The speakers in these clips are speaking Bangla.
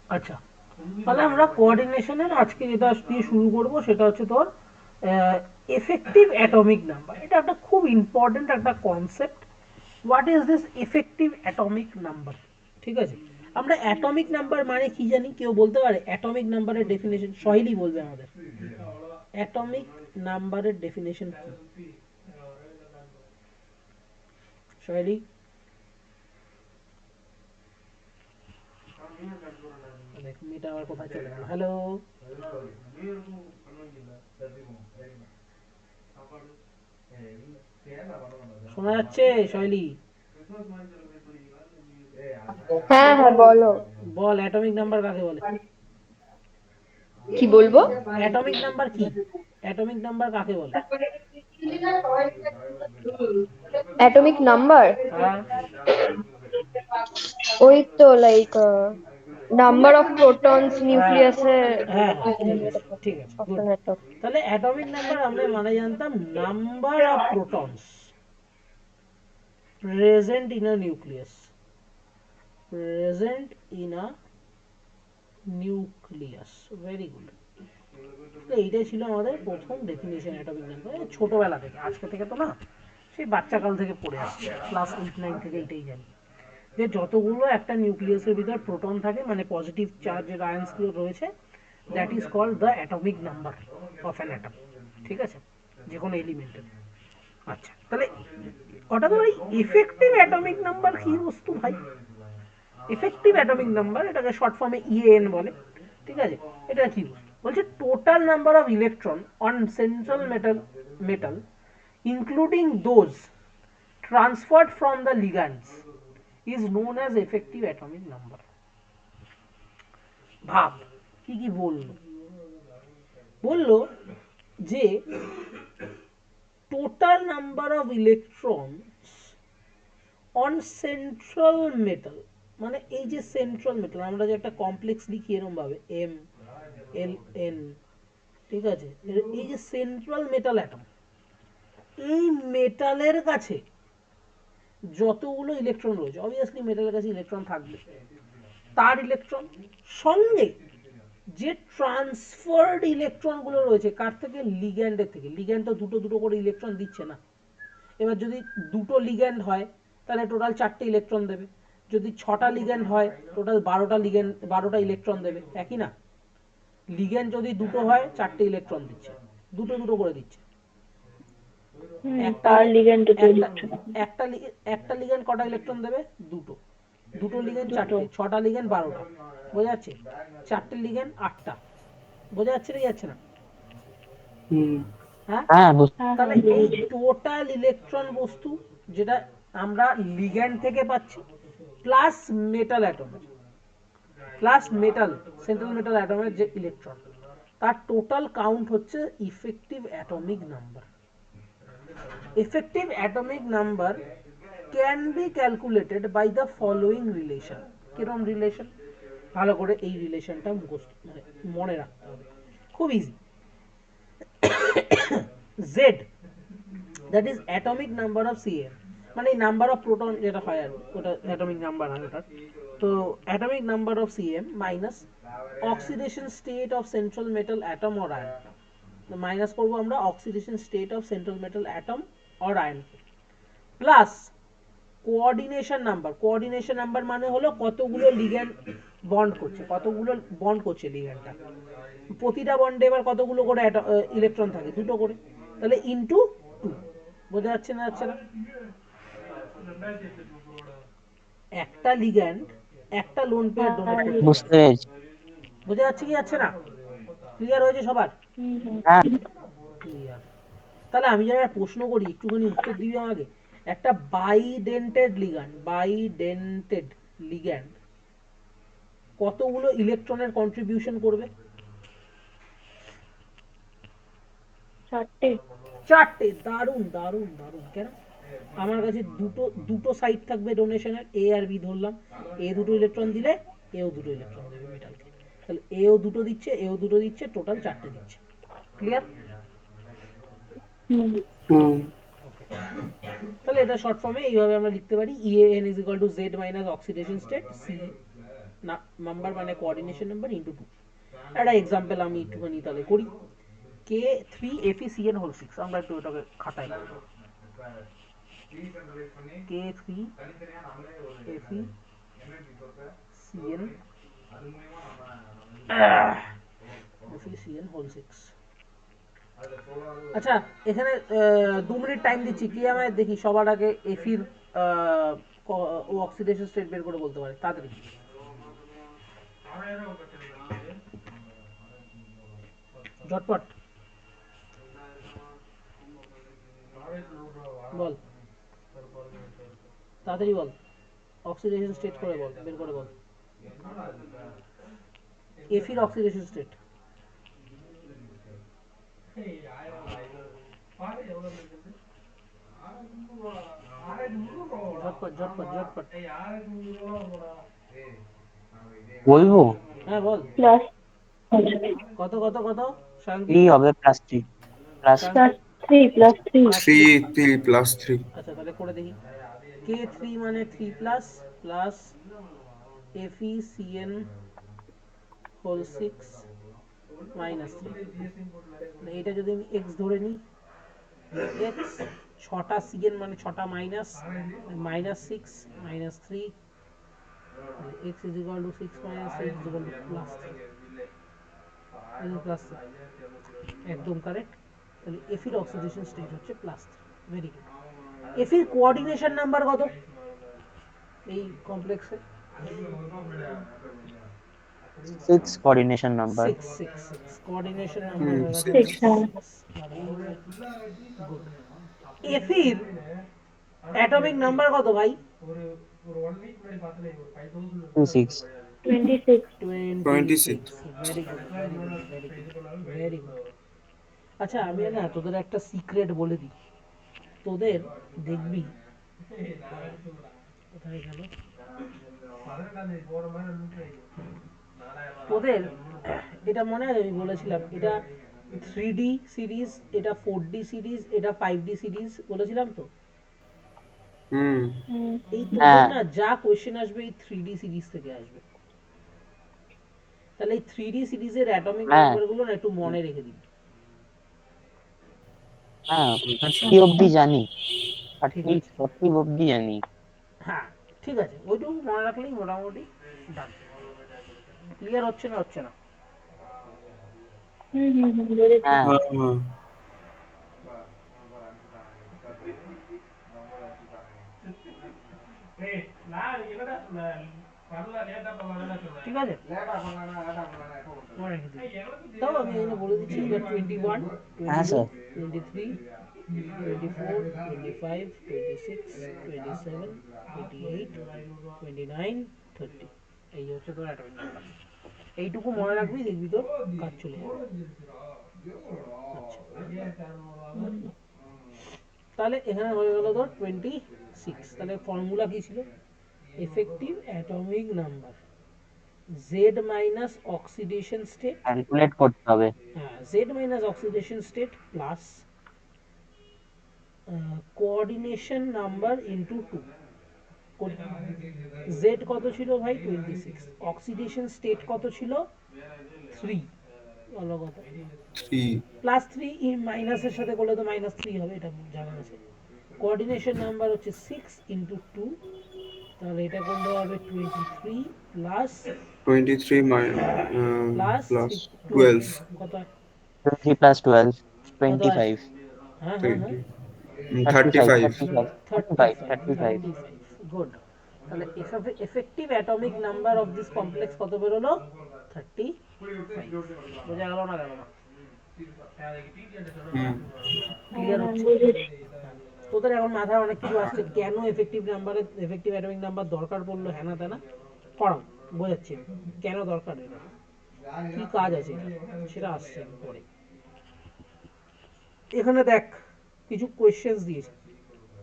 আচ্ছা, তাহলে আমরা কোঅর্ডিনেশনের আজকে যেটা দিয়ে শুরু করব সেটা হচ্ছে তোর এফেক্টিভ অ্যাটমিক নাম্বার। এটা একটা খুব ইম্পর্টেন্ট একটা concept. What is this effective atomic number? ঠিক আছে, আমরা অ্যাটমিক নাম্বার মানে কি জানি? কেউ বলতে পারে অ্যাটমিক নাম্বারের ডেফিনেশন? সহেলি বলবে আমাদের। অ্যাটমিক নাম্বারের ডেফিনেশন কি সহেলি? দেখ মেয়েটা আবার কোথায় চলে গেল। হ্যালো, শোনা যাচ্ছে সহেলি? হ্যাঁ হ্যাঁ, বলো। বল অ্যাটমিক নাম্বার কাকে বলে? কি বলবো? অ্যাটমিক নাম্বার কি? অ্যাটমিক নাম্বার কাকে বলে? অ্যাটমিক নাম্বার হ্যাঁ ওই তো লাইক নাম্বার অফ প্রোটনস হ্যাঁ নিউক্লিয়াসে। হ্যাঁ হ্যাঁ, ঠিক আছে ঠিক আছে, গুড। তাহলে অ্যাটমিক নাম্বার আমরা মানে জানতাম number of protons present in a nucleus. Present in a nucleus, very good. এইটাই ছিল আমাদের প্রথম ডেফিনেশন অ্যাটমিক নাম্বার, ছোটবেলা থেকে, আজকে থেকে তো না, সেই বাচ্চাকাল থেকে পড়ে আসছে, ক্লাস 8 9 থেকে এইটাই জানি যে যতগুলো একটা নিউক্লিয়াসের ভিতর প্রোটন থাকে, মানে পজিটিভ চার্জের আয়ন্সগুলো রয়েছে, that is called the atomic number of an atom. ঠিক আছে, যে কোনো এলিমেন্টের। আচ্ছা, তাহলে হঠাৎ করে ইফেক্টিভ অ্যাটমিক নাম্বার কি বস্তু ভাই? ইফেক্টিভ অ্যাটমিক নাম্বার, এটাকে শর্ট ফর্মে ইএএন বলে। ঠিক আছে, এটা কি বলছে? Total number of electron on central metal including those transferred from the ligands is known as effective atomic number. ভাব কি কি বললো? বললো যে total number of electron on central metal, মানে এই যে সেন্ট্রাল মেটাল, আমরা যে একটা কমপ্লেক্স লিখি এরকম ভাবে এম এল এন, ঠিক আছে, এই যে সেন্ট্রাল মেটাল অ্যাটম, এই মেটালের কাছে যতগুলো ইলেকট্রন রয়েছে, অবভিয়াসলি মেটালের কাছে ইলেকট্রন থাকবে, তার ইলেকট্রন সঙ্গে যে ট্রান্সফার্ড ইলেকট্রন গুলো রয়েছে কার থেকে? লিগ্যান্ডের থেকে। লিগ্যান্ড তো দুটো দুটো করে ইলেকট্রন দিচ্ছে না। এবার যদি দুটো লিগ্যান্ড হয় তাহলে টোটাল 4টে ইলেকট্রন দেবে। যদি 6টা লিগ্যান্ড হয় টোটাল 12টা লিগ্যান্ড, 12টা ইলেকট্রন দেবে। একই না? লিগ্যান্ড যদি দুটো হয় 4টে ইলেকট্রন দিচ্ছে, দুটো দুটো করে দিচ্ছে। একটা পার লিগ্যান্ড দুটো একটা ইলেকট্রন। একটা একটা লিগ্যান্ড কটা ইলেকট্রন দেবে? দুটো। দুটো লিগ্যান্ড দুটো। 4টে, 6টা লিগ্যান্ড 12টা, বোঝা যাচ্ছে? 4টে লিগ্যান্ড 8টা, বোঝা যাচ্ছে না? যাচ্ছে না? হুম। হ্যাঁ, হ্যাঁ হ্যাঁ হ্যাঁ, তাহলে এই বুঝেছি। টোটাল ইলেকট্রন বস্তু যেটা আমরা লিগ্যান্ড থেকে পাচ্ছি, প্লাস মেটাল অ্যাটমের, প্লাস মেটাল সেন্ট্রাল মেটাল অ্যাটমের যে ইলেকট্রন, তার টোটাল কাউন্ট হচ্ছে effective atomic number. Effective atomic number can be calculated by the following relation. কিরকম রিলেশন? ভালো করে এই রিলেশনটা মুখস্থ, মানে মনে রাখতে হবে, খুব easy. Z, that is atomic number of CM, মানে নাম্বার অফ প্রোটন যেটা হয় আর ওটা অ্যাটমিক নাম্বার হয় ওটার। তো atomic number of CM minus oxidation state of central metal atom or ion, minus করবো আমরা oxidation state of central metal atom or ion, plus coordination number. Coordination number মানে হলো কতগুলো লিগ্যান্ড বন্ড করছে, কতগুলো বন্ড করছে লিগ্যান্ডটা, প্রতিটা বন্ডে এবার কতগুলো করে ইলেকট্রন থাকে? দুটো করে, তাহলে ইনটু 2। বোঝা যাচ্ছে না? যাচ্ছে না? একটা লিগ্যান্ড একটা লোন পেয়ার ডোনেট হ্যাঁ, করতে পারে। বুঝতে পেরেছি। বোঝা যাচ্ছে কি যাচ্ছে না? ক্লিয়ার হয়েছে সবার? হুম হুম। হ্যাঁ। ক্লিয়ার। তাহলে আমি যারা প্রশ্ন করি একটুখানি উত্তর দিবি আমাকে। একটা বাইডেন্টেড লিগ্যান্ড কতগুলো ইলেকট্রনের কন্ট্রিবিউশন করবে? 4টে। 4টে। দারুণ দারুণ দারুণ। কেন? আমার কাছে দুটো দুটো সাইড থাকবে ডোনেশনের, এ আর বি ধরলাম। এ দুটো ইলেকট্রন দিলে এও দুটো ইলেকট্রন দেবে মেটালকে, তাহলে এও দুটো দিচ্ছে, এও দুটো দিচ্ছে, টোটাল 4টে দিচ্ছে। ক্লিয়ার? হুম। হুম। তাহলে এটা শর্ট ফর্মে এইভাবে আমরা লিখতে পারি, EAN is equal to Z minus oxidation state C না নাম্বার মানে কোঅর্ডিনেশন নাম্বার ইনটু 2। একটা এক্সাম্পল আমি একটুখানি তাহলে করি। কে 3 FeCN হোল 6, আমরা একটু এটাকে খাতায় করব। কে 3 FeCN FeCN হোল 6। আচ্ছা, এখানে 2 মিনিট টাইম দিচ্ছি, কি আমায় দেখি সবার আগে এফির ও অক্সিডেশন স্টেট বের করে বলতে পারে তাড়াতাড়ি। ঝটপট বল, তাড়াতাড়ি বল, অক্সিডেশন স্টেট করে বল, বের করে বল এফির অক্সিডেশন স্টেট। ঝটপট ঝটপট ঝটপট। বলবো? হ্যাঁ বল। প্লাস কত কত কত? 3 হবে, +3 প্লাস প্লাস 3 প্লাস 3 3 প্লাস 3। আচ্ছা তাহলে করে দেখি। কে 3 মানে 3 plus plus FeCN whole 6 minus 3। এইটা যদি আমি x ধরে নিই, x 6টা CN মানে 6টা minus minus 6 minus 3, x is equal to 6 minus 3 is equal to plus 3, plus 3 একদম কারেক্ট। তাহলে এফির অক্সিডেশন স্টেট হচ্ছে প্লাস 3। Very good. এফির কোঅর্ডিনেশন নাম্বার কত এই কমপ্লেক্সে? 6 কোঅর্ডিনেশন নাম্বার। 6 6 6 কোঅর্ডিনেশন নাম্বার হয়ে গেছে 6 হ্যাঁ 6। গুড। এফির অ্যাটমিক নাম্বার কত ভাই? 26। 26 26। Very good very good very good very good. আচ্ছা আমি না তোদের একটা সিক্রেট বলে দিই, তোদের দেখবি কোথায় গেল, তোদের এটা মনে আছে আমি বলেছিলাম এটা 3D সিরিজ, এটা 4D সিরিজ, এটা 5D সিরিজ বলেছিলাম তো। হুম এই তোদের হ্যাঁ না যা কোশ্চেন আসবে এই 3D সিরিজ থেকে আসবে। তাহলে এই 3D সিরিজের অ্যাটমিক হ্যাঁ নাম্বারগুলো না একটু মনে রেখে দিবি। হ্যাঁ, আচ্ছা 30 অব্দি জানি, ঠিক 30 আছে, 40 অব্দি জানি। হ্যাঁ ঠিক আছে, ওইটুকু মনে রাখলেই মোটামুটি ডান। ক্লিয়ার হচ্ছে না হচ্ছে না? বুঝেছি হ্যাঁ হ্যাঁ হ্যাঁ ঠিক আছে, মনে রেখে দিবি। তাও আমি এখানে বলে দিচ্ছি, এটা 21 হ্যাঁ 22 স্যার। 23 24 25 26 27 28 29 30, এই হচ্ছে তোর অ্যাটমিক নাম্বার। এইটুকু মনে রাখবি, দেখবি তোর কাজ চলে যাবে। আচ্ছা তাহলে এখানে হয়ে গেল তোর 26। তাহলে ফর্মুলা কি ছিল? Effective atomic number Z minus oxidation state, calculate করতে হবে। হ্যাঁ Z minus oxidation state plus coordination number into 2। Z কত ছিল ভাই? 26। অক্সিডেশন স্টেট কত ছিল? 3। ভালো কথা। 3। প্লাস 3 মাইনাসের সাথে করলে তো মাইনাস 3 হবে, এটা জানা আছে। কোঅর্ডিনেশন নাম্বার হচ্ছে 6 ইন্টু 2, তাহলে এটা করলে হবে 23 প্লাস 23 প্লাস প্লাস 12 12। কত হয়? 23 + 12 কত হয়? 25। হ্যাঁ হ্যাঁ হ্যাঁ 20 35 35। 35 35 35 35। 35। গুড। তাহলে effective atomic number of this complex কত বেরোলো? 35। বোঝা গেল না গেল না? হুম ক্লিয়ার হচ্ছে? বুঝেছি তোদের এখন মাথায় অনেক কিছু আসছে, কেন এফেক্টিভ নাম্বারে এফেক্টিভ অ্যাটমিক নাম্বার দরকার পড়লো, হ্যাঁ না তেনা পড়াও, বোঝাচ্ছি আমি। কেন দরকার এটা, কি কাজ আছে এটা, সেটা আসছে পরে। এখানে দেখ কিছু কোয়েশ্চেন্স দিয়েছে,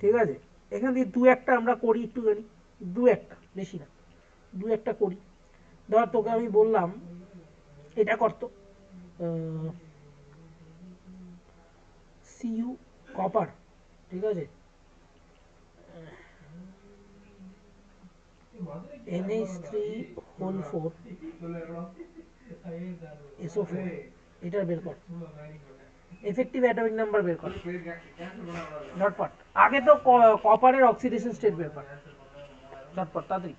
ঠিক আছে? এখান থেকে দু একটা আমরা করি একটুখানি, দু একটা, বেশি না, দু একটা করি। ধর তোকে আমি বললাম এটা করতো, সিইউ কপার, ঠিক আছে? NH3 হোল 4 SO4 এটা বের কর, এফেক্টিভ অ্যাটমিক নাম্বার বের কর ঝটপট। আগে তো কপারের অক্সিডেশন স্টেট বের কর ঝটপট তাড়াতাড়ি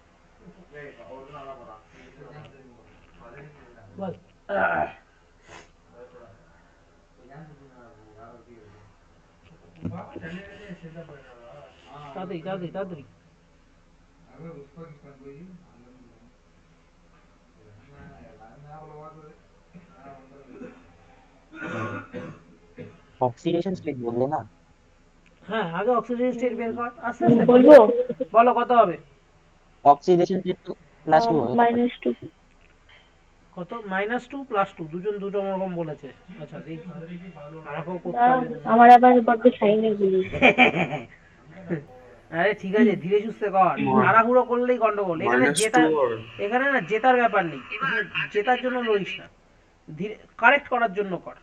বল। তাড়াতাড়ি তাড়াতাড়ি তাড়াতাড়ি। অক্সিডেশন স্টেট বললে না? হ্যাঁ আগে অক্সিডেশন স্টেট বের কর, আস্তে আস্তে কর। বলবো বলো কত হবে? অক্সিডেশন স্টেট তো প্লাস 2 হবে। -2 কত? -2 +2 দুজন দুটো রকম বলেছে। আচ্ছা দেখি আমাকেও করতে হবে। আমার আবার বড্ড সাইনে গুলি আরে ঠিক আছে ধীরে সুস্থে কর, তাড়াহুড়ো করলেই গন্ডগোল। এখানে জেতা, -2 হবে। এখানে না জেতার ব্যাপার নেই, এখানে জেতার জন্য লড়িস না, ধীরে কারেক্ট করার জন্য কর।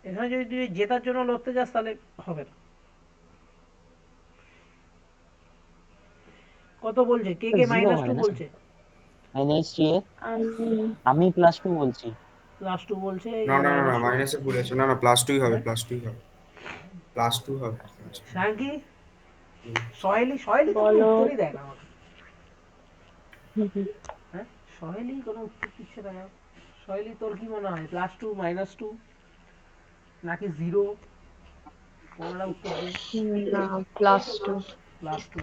এখানে যদি তুই জেতার জন্য লড়তে যাস তাহলে হবে না। কত বলছে? কে কে জিরো -2 হয় না বলছে? NH3 এ আমি আমি +2 বলছি। +2 বলছে। না না না না মাইনাসে ভুল আছে, না না +2ই হবে, +2ই হবে, +2 হবে। শাঙ্কি সহেলি, সহেলি তো বলো। উত্তরই দেয় না আমাকে। হ্যাঁ সহেলি কোনো উত্তর দিচ্ছে না। সহেলি তোর কি মনে হয় +2 -2 নাকি 0? কোনটা উত্তর দে। না +2 +2।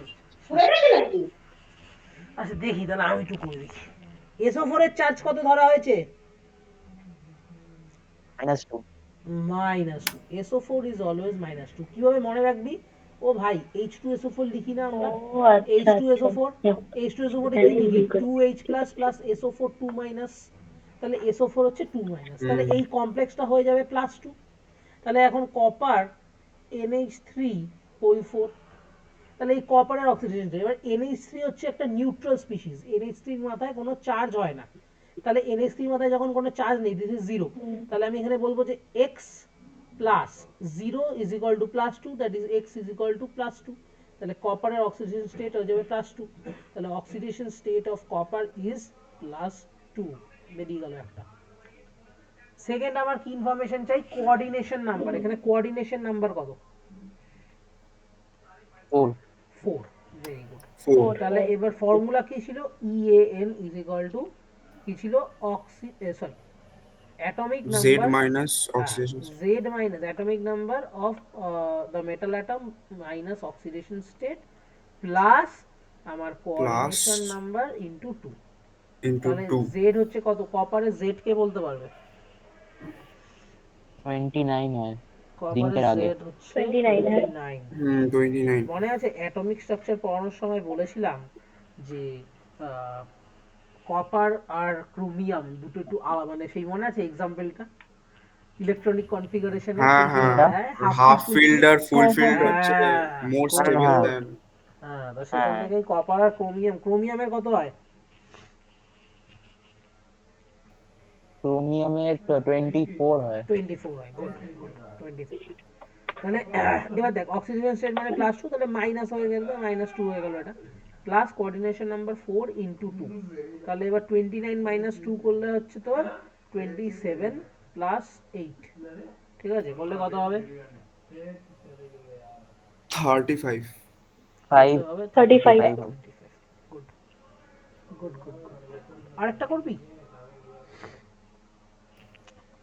আচ্ছা দেখি তাহলে আমি একটু করে দেখি। SO4 এর চার্জ কত ধরা হয়েছে? -2। -2। SO4 is always -2। কিভাবে মনে রাখবি? ও ভাই H2SO4 লিখি না আমরা? ও আচ্ছা H2SO4, আচ্ছা H2SO4 এ কি লিখি? 2H plus SO4 2 minus, তাহলে SO4 হচ্ছে 2 মাইনাস, তাহলে এই কমপ্লেক্সটা হয়ে যাবে +2। তাহলে এখন কপার NH3 4, তাহলে এই কপারের অক্সিডেশন। এবার NH3 হচ্ছে একটা নিউট্রাল স্পিসিস, NH3 এর মাথায় কোনো চার্জ হয় না, তাহলে NH3 এর মাথায় যখন কোনো চার্জ নেই, দিস ইজ 0, তাহলে আমি এখানে বলবো যে x plus 0 is equal two +2, that is x is equal two +2। তাহলে কপারের অক্সিডেশন স্টেট হয়ে যাবে +2, তাহলে oxidation state of copper is +2। বেরিয়ে গেল একটা। সেকেন্ড আমার কি ইনফরমেশন চাই? Coordination number. এখানে কোঅর্ডিনেশন নাম্বার কত? 4। 4। Very good. 4 তাহলে এবার ফর্মুলা কি ছিল? EAN ইজ ইকুয়াল টু কি ছিল? Sorry atomic Z number, minus oxidation Z minus atomic number of the metal atom minus oxidation state plus আমার coordination plus number into 2। into তাহলে 2 Z হচ্ছে কত? কপারের Z কে বলতে পারবে? 29 হয় কপারের জিঙ্কের Z আগে। হচ্ছে 29, হ্যাঁ। 29। 29 মনে আছে অ্যাটমিক স্ট্রাকচার পড়ানোর সময় বলেছিলাম যে কপার আর ক্রোমিয়াম দুটো একটু মানে সেই মনে আছে এক্সাম্পলটা ইলেকট্রনিক কনফিগারেশনে? হ্যাঁ হ্যাঁ হাফ ফিল্ড আর ফুল ফিল্ড হচ্ছে মোর হ্যাঁ স্টেবল হ্যাঁ দেন। হ্যাঁ তো সেখান হ্যাঁ থেকে কপার আর ক্রোমিয়াম, ক্রোমিয়ামের কত হয়? ক্রোমিয়ামের 24 হয়। 24 হয়। Good good 24। তাহলে এবার দেখ অক্সিজেন স্টেট মানে +2, তাহলে মাইনাস হয়ে গেল, -2 হয়ে গেল এটা, প্লাস কোঅর্ডিনেশন নাম্বার 4 ইনটু 2। তাহলে এবার 29 - 2 করলে হচ্ছে তোর 27 প্লাস 8। ঠিক আছে বললে কত হবে? 35 5 হবে 35 35 হবে। Good good good good. আরেকটা করবি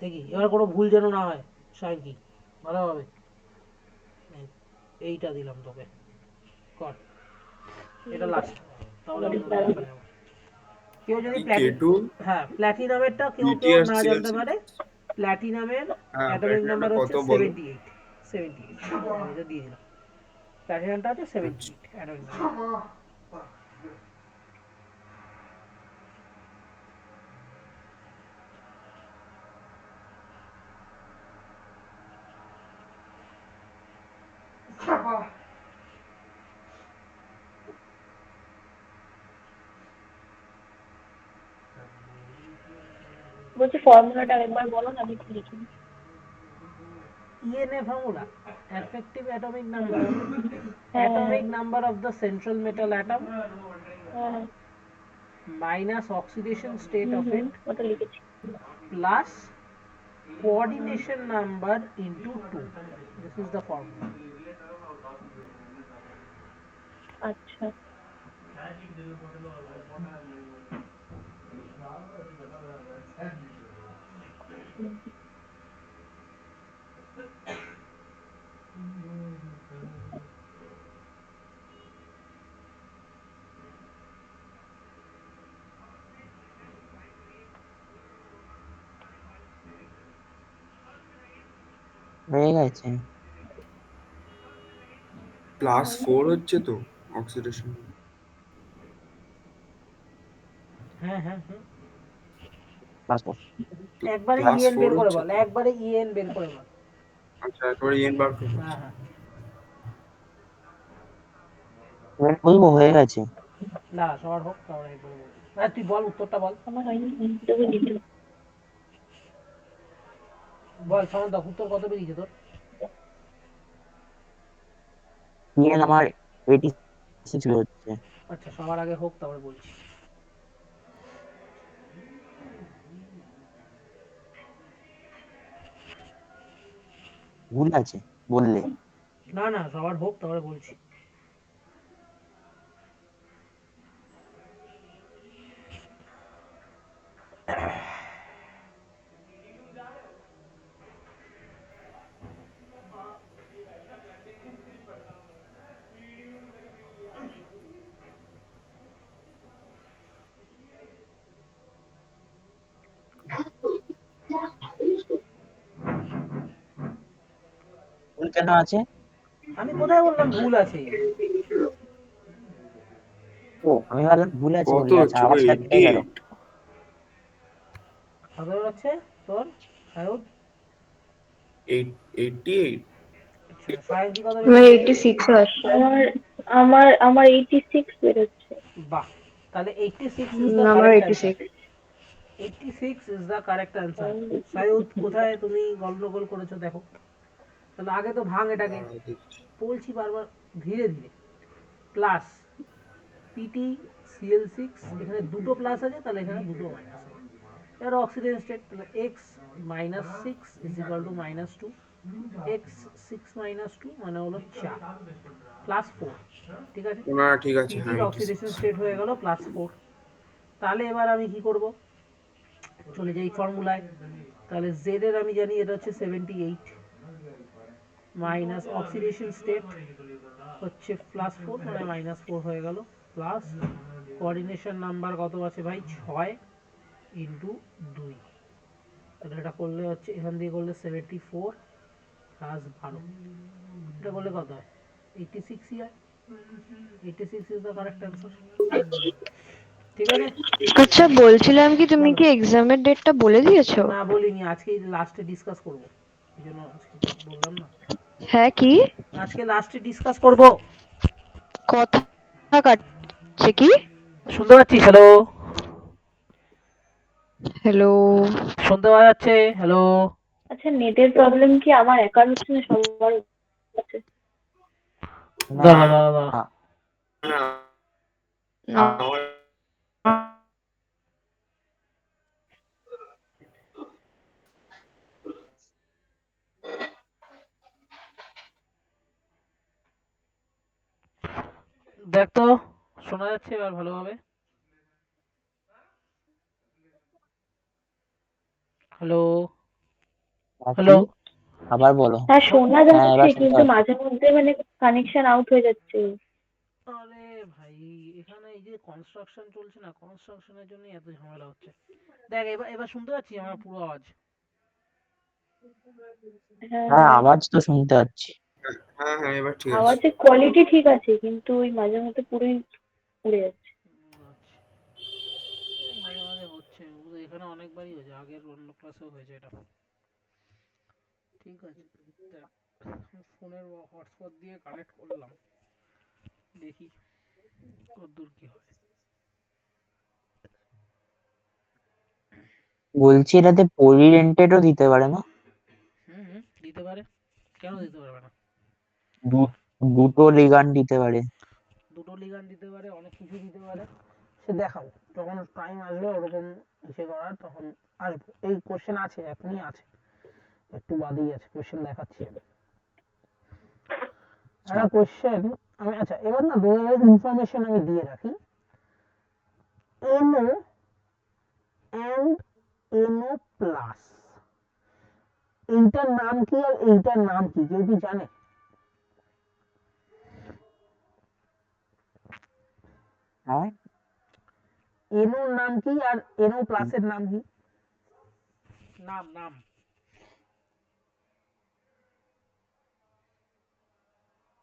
দেখি, এবার কোনো ভুল যেন না হয়। সাইকি ভালো হবে। এইটা দিলাম তোকে, কর এটা লাস্ট, তাহলে আমি নোটটা লিখে নেবো। কেউ যদি K2 হ্যাঁ প্ল্যাটিনামেরটা কেউ কেউ BTR না জানতে CLC পারে, প্ল্যাটিনামের হ্যাঁ অ্যাটমিক নাম্বার প্ল্যাটিনামটা হচ্ছে কত বলো? 78। 78 আমি এটা দিয়ে দিলাম। প্ল্যাটিনামটা হচ্ছে 78 অ্যাটমিক নাম্বার। বলছি ফর্মুলাটা একবার বলো না, আমি একটু লিখি। ENA formula, effective atomic number, হ্যাঁ atomic number of the central metal atom হ্যাঁ minus oxidation state of it ওটা লিখেছি। plus coordination number into 2. This is the formula. আচ্ছা হয়ে গেছে। +4 হচ্ছে তো অক্সিডেশন। হ্যাঁ হ্যাঁ হ্যাঁ, পাসপোর্ট। একবারে ইএন +4 বের করে হচ্ছে বল, তো। একবারে ইএন বের করে বল। আচ্ছা একবার ইএন বার করে হ্যাঁ বলছি। হ্যাঁ, বলবো হয়ে গেছে। না সবার হোক তারপরে একবার বল। না তুই বল, উত্তরটা বল। আমার হয়নি, তোকে দিতে হবে। বল সামন্ত, উত্তর কত বেরিয়েছে তোর? ইএন আমার 86 হচ্ছে। আচ্ছা সবার আগে হোক তারপরে বলছি। ভুল আছে বললে। না না, সবার হোক তারপরে বলছি। ভুল কেন আছে? আমি কোথায় বললাম ভুল আছে? ও আমি ভাবলাম ভুল আছে কত বললে, আচ্ছা হচ্ছে আবার ভাই? কেটে গেল। 88। কত হচ্ছে তোর সায়দ? 88। আচ্ছা সায়দ কি কত আমার বেরিয়েছে? 86 আসছে। আমার 86 বেরোচ্ছে। বাহ, তাহলে 86 ইজ দ্য আমার correct answer. 86। 86 is the correct answer. Sayed কোথায় তুমি গন্ডগোল করেছো দেখো। তাহলে আগে তো ভাঙ এটাকে, দাঁড়াও দেখছি। বলছি বারবার, ধীরে ধীরে। প্লাস পিটি সিএল সিক্স, এখানে দুটো প্লাস আছে তাহলে এখানে দুটো মাইনাস আছে। এবার অক্সিডেন্ট স্টেট, তাহলে X minus six is equal to minus two, X six minus two মানে হলো 4 প্লাস 4। ঠিক আছে, না ঠিক আছে, হ্যাঁ পিটির 86। অক্সিডেশন স্টেট হয়ে গেল প্লাস 4। তাহলে এবার আমি কি করব, চলে যাই ফর্মুলায়। তাহলে জেড এর আমি জানি এটা হচ্ছে 78, মাইনাস অক্সিডেশন স্টেট হচ্ছে প্লাস 4 মানে মাইনাস 4 হয়ে গেল, প্লাস কোঅর্ডিনেশন নাম্বার কত আছে ভাই, 6 ইন্টু 2। তাহলে এটা করলে হচ্ছে, এখান দিয়ে করলে 74 প্লাস 12, এটা করলে কত হয়, 86ই হয়। 86 ইজ দ্য কারেক্ট অ্যান্সার। ঠিক আছে। আচ্ছা বলছিলাম কি, তুমি বলো। কি এক্সামের ডেটটা বলে দিয়েছো? না বলিনি, আজকে লাস্টে ডিসকাস করব, এই জন্য আজকে বললাম না। হ্যাঁ কি আজকে লাস্টে ডিসকাস করব। কথা কাটছে কি? শুনতে পাচ্ছিস? Hello, hello. শুনতে পাওয়া যাচ্ছে? হ্যালো। আচ্ছা নেটের প্রবলেম কি আমার একার হচ্ছে না সবার হচ্ছে? না দাঁড়া দাঁড়া দাঁড়া, না, না না আমার দেখ তো শোনা যাচ্ছে এবার ভালোভাবে? হ্যালো আর কি হ্যালো। আবার বলো। হ্যাঁ শোনা হ্যাঁ যাচ্ছে এবার শুনতে কিন্তু পাচ্ছি। মাঝে মধ্যে মানে কানেকশন আউট হয়ে যাচ্ছে। আরে ভাই, এখানে এই যে কনস্ট্রাকশন চলছে না, কনস্ট্রাকশনের জন্য এত ঝামেলা হচ্ছে। দেখ এবার, এবার শুনতে পাচ্ছি আমার পুরো আওয়াজ? হ্যাঁ হ্যাঁ হ্যাঁ আওয়াজ তো শুনতে পাচ্ছি। হ্যাঁ হ্যাঁ এবার ঠিক আছে। আওয়াজের কোয়ালিটি ঠিক আছে কিন্তু ওই মাঝে মধ্যে পুরোই উড়ে যাচ্ছে। আচ্ছা, মাঝে মাঝে হচ্ছে, এখানে অনেকবারই হয়েছে, আগের অন্য ক্লাসেও হয়েছে এটা। ঠিক আছে, দেখ ফোনের হটস্পট দিয়ে কানেক্ট করলাম, দেখি কতদূর কি হয়। বলছি এটাতে পলি রেন্টেডও দিতে পারে না? হুম হুম, দিতে পারে, কেন দিতে পারবে না? দু- দুটো লিগান দিতে পারে। দুটো লিগান দিতে পারে, অনেক কিছু দিতে পারে, সে দেখাও যখন টাইম আসবে ওরকম ইসে করার তখন আসবে। এই কোশ্চেন আছে, এখনই আছে, একটু বাদেই আছে কোশ্চেন দেখাচ্ছি আমি। একটা কোশ্চেন আমি, আচ্ছা এবার না দোকানের ইনফরমেশন আমি দিয়ে রাখি। NO and NO প্লাস, এইটার নাম কি আর এইটার নাম কি, কেউ কি জানে? হ্যাঁ, NO নাম কি আর NO প্লাসের নাম কি? নাম নাম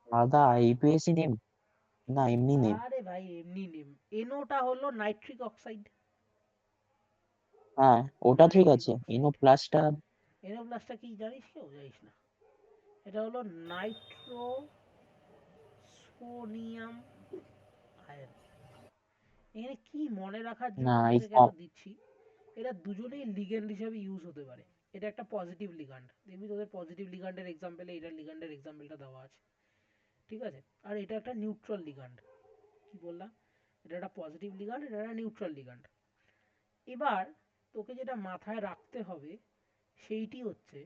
আলাদা ইউপিএসসি নেম না এমনি নেম? আরে ভাই এমনি নেম। NOটা হলো নাইট্রিক অক্সাইড। হ্যাঁ, ওটা ঠিক আছে। এনো প্লাসটা NO প্লাসটা কি জানিস? কেউ জানিস না? এটা হলো নাইট্রো সোনিয়াম আয়ন। এখানে কি মনে রাখার না, জন্য এই তোদেরকে এত দিচ্ছি, এরা দুজনেই লিগ্যান্ড হিসেবে ইউজ হতে পারে। এটা একটা পজিটিভ লিগ্যান্ড, দেখবি তোদের পজিটিভ লিগ্যান্ডের এক্সাম্পলে এটার লিগ্যান্ডের এক্সাম্পলটা দেওয়া আছে, ঠিক আছে? আর এটা একটা নিউট্রাল লিগ্যান্ড। কি বললাম? এটা একটা পজিটিভ লিগ্যান্ড, এটা একটা নিউট্রাল লিগ্যান্ড। এবার তোকে যেটা মাথায় রাখতে হবে সেইটি হচ্ছে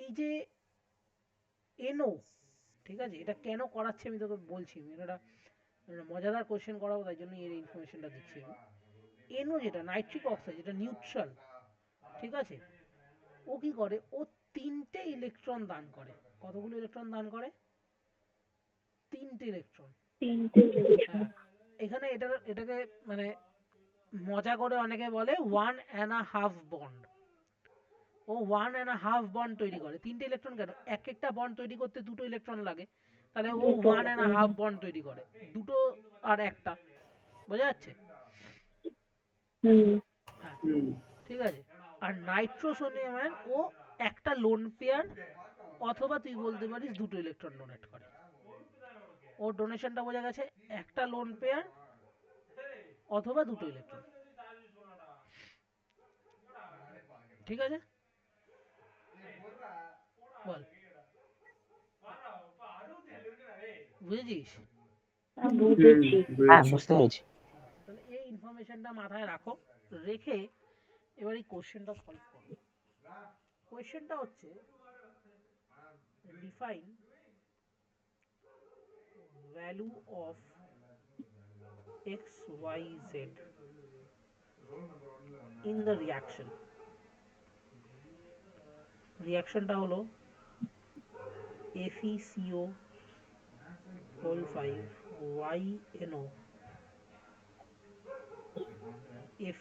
এই যে এনও, ঠিক আছে, এটা কেন করাচ্ছে আমি তোকে বলছি। আমি এটা মজাদার কোশ্চেন করাবো, তাই জন্য এর ইনফরমেশনটা দিচ্ছি আমি। এনও যেটা নাইট্রিক অক্সাইড, যেটা নিউট্রাল, ঠিক আছে, ও কি করে, ও তিনটে ইলেকট্রন দান করে। কতগুলো ইলেকট্রন দান করে? তিনটে ইলেকট্রন। তিনটে হ্যাঁ, এখানে এটাকে মানে মজা করে অনেকে বলে 1.5 বন্ড। ও 1.5 বন্ড তৈরি করে। তিনটে ইলেকট্রন কেন? এক একটা বন্ড তৈরি করতে দুটো ইলেকট্রন লাগে, তাহলে ও দুটো 1.5 বন্ড তৈরি করে। দুটো আর একটা, বোঝা যাচ্ছে? হুম হ্যাঁ, ঠিক আছে। আর নাইট্রোসোনিয়াম আয়ন ও একটা লোন পেয়ার অথবা তুই বলতে পারিস দুটো ইলেকট্রন ডোনেট করে। ওর ডোনেশনটা বোঝা গেছে, একটা লোন পেয়ার অথবা দুটো ইলেকট্রন, ঠিক আছে? বল, বুঝেছিস? বুঝেছি। হ্যাঁ, বুঝেছি। বুঝতে পেরেছি। তাহলে এই ইনফরমেশনটা মাথায় রাখো, রেখে এবার এই কোশ্চেনটা সলভ করো। কোশ্চেনটা হচ্ছে define value of X Y Z in the reaction. রিয়াকশনটা হলো FeCO whole 5 YNO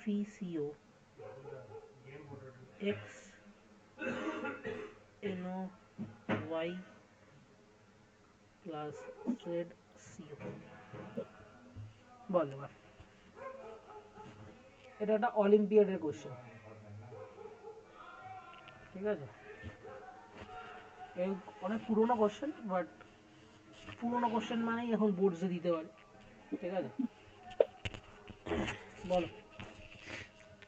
FeCO XNO Y plus ZCO। বল এবার। এটা একটা অলিম্পিয়াডের কোশ্চেন, ঠিক আছে? এই অনেক পুরোনো কোশ্চেন, বাট পুরোনো কোশ্চেন মানেই এখন বোর্ডসে দিতে পারে, ঠিক আছে? বলো,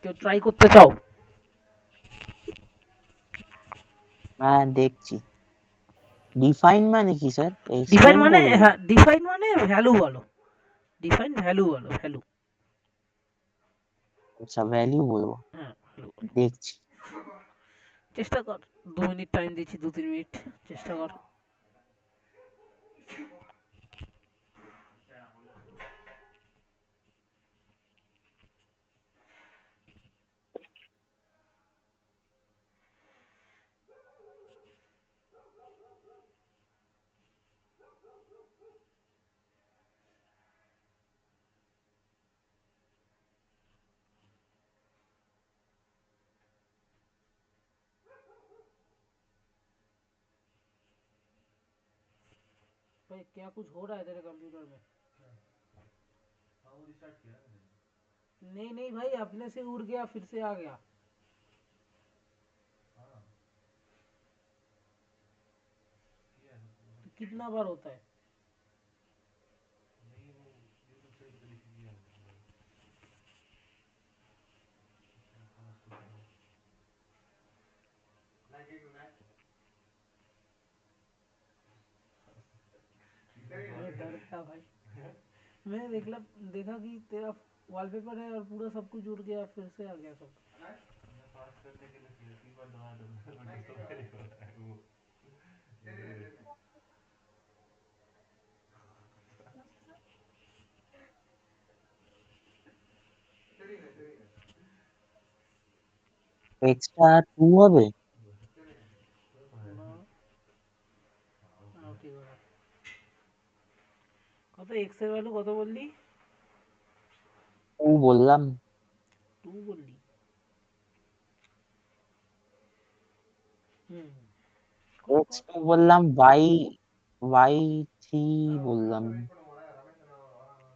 কেউ ট্রাই করতে চাও? হ্যাঁ, দেখছি। ডিফাইন মানে কি স্যার? ডিফাইন এক্সপ্লেন মানে, করবে? হ্যাঁ ডিফাইন মানে ভ্যালু বলো। ডিফাইন ভ্যালু বলো, ভ্যালু। আচ্ছা, ভ্যালু বলবো। হ্যাঁ ভ্যালু। দেখছি। চেষ্টা কর, 2 মিনিট টাইম দিচ্ছি, 2-3 মিনিট চেষ্টা কর। भाई क्या कुछ हो रहा है तेरे कंप्यूटर में? नहीं नहीं भाई, अपने से उड़ गया फिर से आ गया। तो कितना बार होता है? अरे डर था भाई। मैं देखा कि तेरा वॉलपेपर है और पूरा सब कुछ जुड़ गया, फिर से आ गया सब। এক্সট্রা 2 হবে? না, ঠিক আছে। কত এক্স এর ভ্যালু কত বললি? 2 বললাম। 2 বললি? হুম, কর কর। x2 বললাম, y3 বললাম।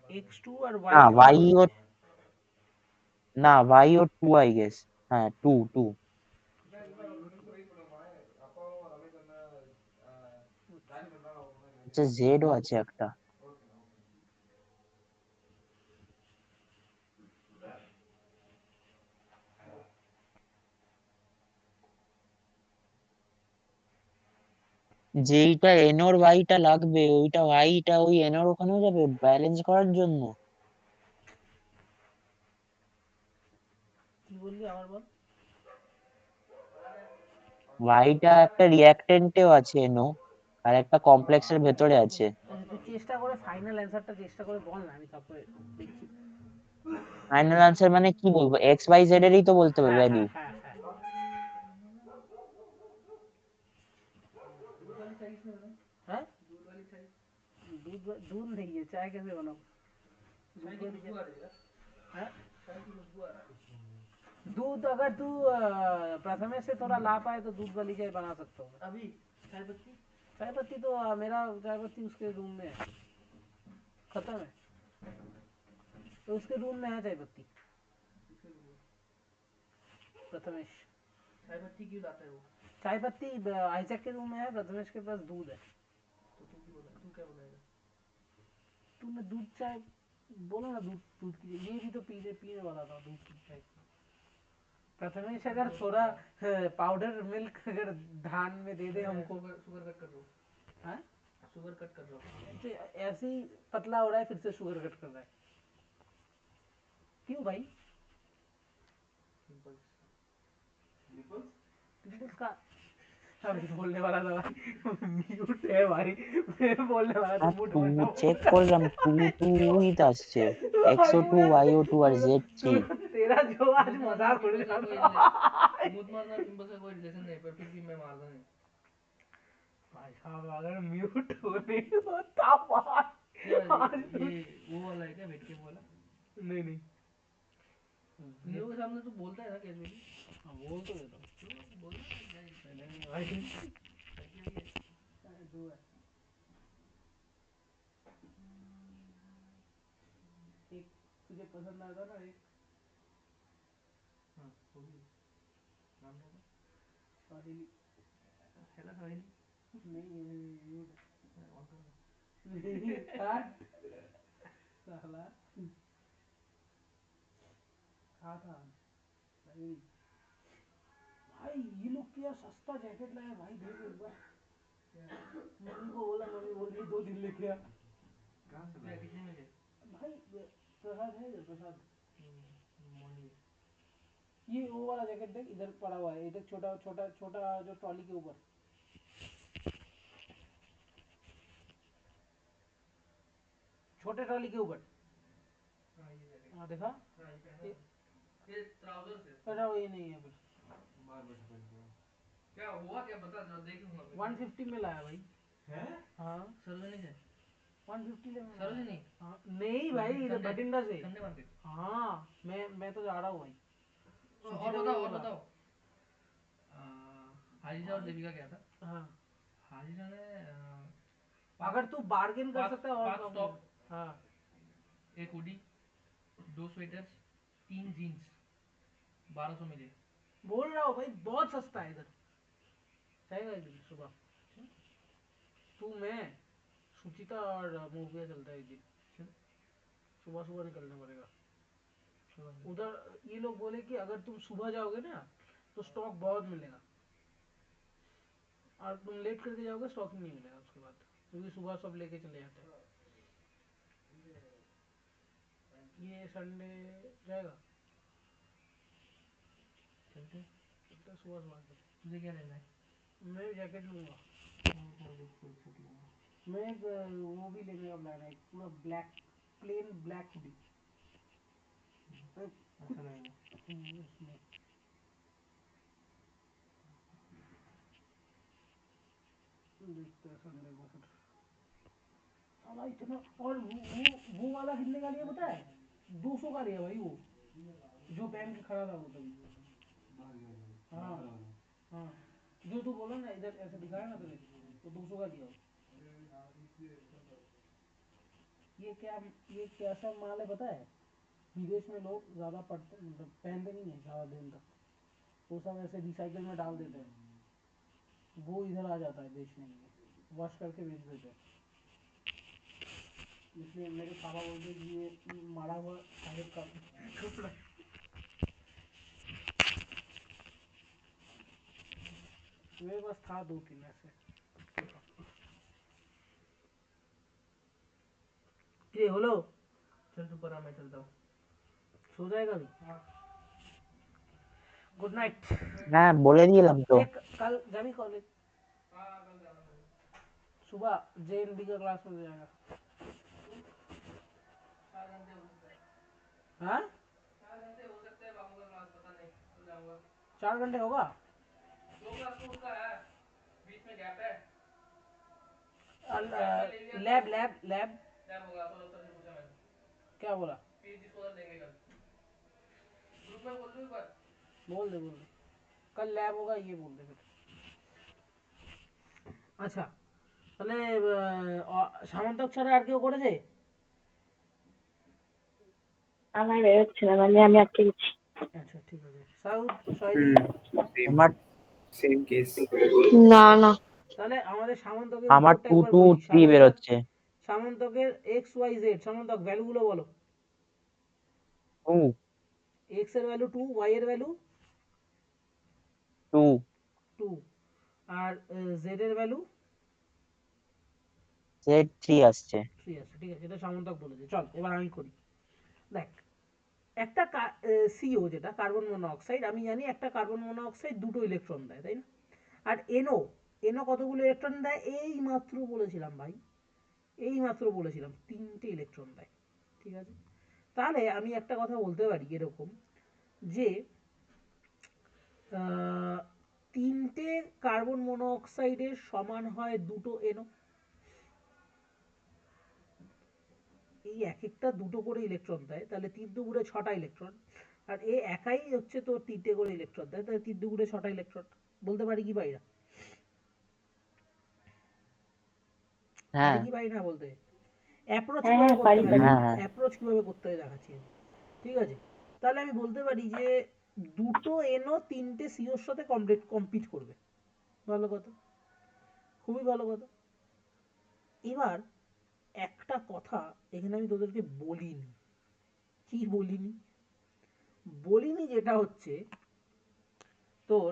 x2 আর না y3 y বললি? ও না y ও 2 আই গেস। হ্যাঁ 2 2। আচ্ছা z ও আছে একটা। যেইটা n ওর y টা লাগবে ওইটা y টা ওই n ওর ওখানেও যাবে ব্যালেন্স করার জন্য। কি বললি আবার বল। y টা একটা রিঅ্যাকট্যান্টেও আছে n ও, আর একটা কমপ্লেক্সের ভেতরে আছে। আচ্ছা, তুই চেষ্টা করে ফাইনাল অ্যান্সারটা চেষ্টা করে বল না, আমি তারপরে দেখছি। ফাইনাল আনসার মানে কি বলবো, x y z এরই তো বলতে হবে হ্যাঁ ভ্যালু। হ্যাঁ হ্যাঁ হ্যাঁ। हाँ? दूध नहीं है, चाय कैसे बनाऊं? दूध वाली चाय? हाँ? दूध अगर तू प्रथमेश से थोड़ा ला पाए तो दूध वाली चाय बना सकता हूँ। अभी चाय पत्ती? चाय पत्ती तो मेरा चाय पत्ती उसके रूम में है, खत्म है। तो उसके रूम में है चाय पत्ती, प्रथमेश। चाय पत्ती क्यों लाता है वो? चाय पत्ती आइजैक के रूम में है, प्रथमेश के पास दूध है। तो तू क्या बनाएगा? तूने दूध चाय बोला ना, दूध दूध की, ये भी तो पीने वाला था दूध की चाय। प्रथमेश अगर थोड़ा पाउडर मिल्क अगर धान में दे दे हमको। शुगर कट कर दो। हाँ, शुगर कट कर दो। तो ऐसे ही पतला हो रहा है, फिर से शुगर कट कर रहा है, क्यों भाई? पिंपल्स का अभी बोलने वाला था भाई, म्यूट है भाई, मैं बोलने वाला था আর मुट 2 मत ना চেক बोल। করলাম, 2 2 ই তো আসছে। भाई x02 y02 আর z3। तेरा जो आज मजाक उड़ रहा मूत मारना पिंपल्स का कोई रिलेशन नहीं, पर फिर भी मैं मारता नहीं। भाई साहब, अगर म्यूट होने होता बात आज ये वो वाला है क्या, वेट के वाला? नहीं नहीं, इन लोगों के सामने तो बोलता है ना कैजुअली। हाँ, बोल तो देता हूँ। तो बोलना नहीं भाई, भाई। दो है, एक तुझे पसंद आता ना, एक हाँ वो भी नाम क्या था? स्वाहिली। हेला सहेली। नहीं म्यूट ऑन कर दो। नहीं काट साला, कहा था भाई? भाई ये लोग क्या सस्ता जैकेट लाए भाई, देख एक बार। मम्मी को बोला, मम्मी बोल रही 2 दिन लेके आ। कहाँ से लाया? कितने में ले? भाई प्रसाद है इधर, प्रसाद। मॉर्निंग। ये वो वाला जैकेट देख, इधर पड़ा हुआ है, इधर छोटा छोटा छोटा जो ट्रॉली के ऊपर, छोटे ट्रॉली के ऊपर। हाँ ये जैकेट। हाँ देखा। हाँ ये पहना। ये ट्राउजर से। अरे वो ये नहीं है फिर। बाहर बैठा पहन के। क्या हुआ, क्या बता जरा, देख लूंगा मैं। 150 में लाया भाई। हैं? हाँ, सरोजनी से? 150 ले मैंने सरोजनी? लाया। हाँ नहीं भाई, इधर संडे? बठिंडा से। Sunday market? हाँ, मैं तो जा रहा हूँ भाई। और सुचिता को बताओ, और बोला। बताओ। हाजिरा और देविका क्या था? हाँ, हाजिरा ने अगर तू बार्गेन कर सकता है और 5 टॉप, हाँ, एक हुडी, 2 स्वेटर्स, 3 जीन्स 1200 मिले। बोल रहा हूँ भाई, बहुत सस्ता है इधर। जाएगा एक दिन सुबह, तू मैं सुचिता और मूविया चलता है एक दिन। चल। सुबह सुबह निकलना पड़ेगा सुबह उधर। ये लोग बोले कि अगर तुम सुबह जाओगे ना तो स्टॉक बहुत मिलेगा, और तुम लेट करके जाओगे स्टॉक ही नहीं मिलेगा उसके बाद, क्योंकि सुबह सब लेके चले जाते हैं। ये संडे जाएगा चलते चलते सुबह सुबह चलते। तुझे क्या लेना है? मैं जैकेट लूंगा। मैं एक वो भी लेने का प्लान है, एक पूरा ब्लैक प्लेन ब्लैक हुडी। अच्छा लगेगा। उसमें देखते हैं संडे को फिर। साला इतना, और वो वाला कितने का लिया पता है? 200 का लिया भाई वो, जो पहन के खड़ा था वो तभी। हाँ हाँ, जो तू बोला ना इधर ऐसे दिखाया ना तुझे, वो 200 का लिया वो। ये कैसा माल है पता है? विदेश में लोग ज्यादा पढ़ते मतलब पहनते नहीं है ज्यादा दिन तक, वो सब ऐसे रिसाइकल में डाल देते हैं, वो इधर आ जाता है बेचने के लिए, वॉश करके बेच देते हैं। इसलिए मेरे पापा बोलते हैं कि ये मारा हुआ साहेब का कपड़ा है। मेरे पास था 2-3 ऐसे। ये হলো, चल तू परा, मैं चलता हूँ। सो जाएगा अभी। Good night. হ্যাঁ বলে দিলাম তো। एक कल जाबी कॉलेज? सुबह JNB का क्लास में जाएगा। 4 घंटे हो सकते हैं। हाँ 4 घंटे हो सकते हैं, बाबू का क्लास पता नहीं, तो जाऊंगा। 4 घंटे होगा। 2 क्लास तो उसका है, बीच में गैप है। लैब गैप में ले लिया तो लैब लैब लैब होगा। सौरभ सर से पूछा मैंने, क्या बोला? PhD स्कॉलर लेंगे कल। ग्रुप में बोल दूं एक बार? बोल दे कल लैब होगा ये बोल दे फिर। আচ্ছা তাহলে সামন্তক ছাড়া আর কেউ করেছে? আমার বেরোচ্ছে না, মানে আমি আটকে গেছি। আচ্ছা ঠিক আছে, সাউথ সয়েলি। সেম আমার সেম কেস। না না, তাহলে আমাদের সামন্তকের আমার উত্তরটা 2 একবার 2 বলি। 3 বেরোচ্ছে। সামন্তকের XYZ সামন্তক ভ্যালুগুলো বলো। 2 x এর ভ্যালু 2, y এর ভ্যালু 2 2, আর z এর ভ্যালু সেট 3 আসছে। 3 আছে। ঠিক আছে, এটা সামন্তক বলেছে। চল এবার আমি করি। দেখ, একটা CO যেটা কার্বন মনোঅক্সাইড, আমি জানি একটা কার্বন মনোঅক্সাইড দুটো ইলেকট্রন দেয়, তাই না? আর NO কতগুলো ইলেকট্রন দেয়? এই মাত্র বলেছিলাম ভাই, এই মাত্র বলেছিলাম 3টে ইলেকট্রন দেয়। ঠিক আছে, তাহলে আমি একটা কথা বলতে পারি এরকম যে 3টে কার্বন মনোঅক্সাইডের সমান হয় 2টো NO। এই এক একটা দুটো করে ইলেকট্রন দেয়, তাহলে 3 × 2 = 6টা ইলেকট্রন। আর এ একাই হচ্ছে তোর 3টে করে ইলেকট্রন দেয়, তাহলে 3 × 2 = 6টা ইলেকট্রন। বলতে পারি কি পারি না? পারি হ্যাঁ কি পারি না বলতে? অ্যাপ্রোচ হ্যাঁ কিভাবে হ্যাঁ করতে পারি হয় পারি। হ্যাঁ হ্যাঁ অ্যাপ্রোচ কিভাবে করতে হয় দেখাচ্ছি আমি। ঠিক আছে, তাহলে আমি বলতে পারি যে দুটো NO 3টে COর সাথে কম্পিট করবে। ভালো কথা, খুবই ভালো কথা। এবার একটা কথা এখানে আমি তোদেরকে বলিনি। কি বলিনি? বলিনি যেটা হচ্ছে তোর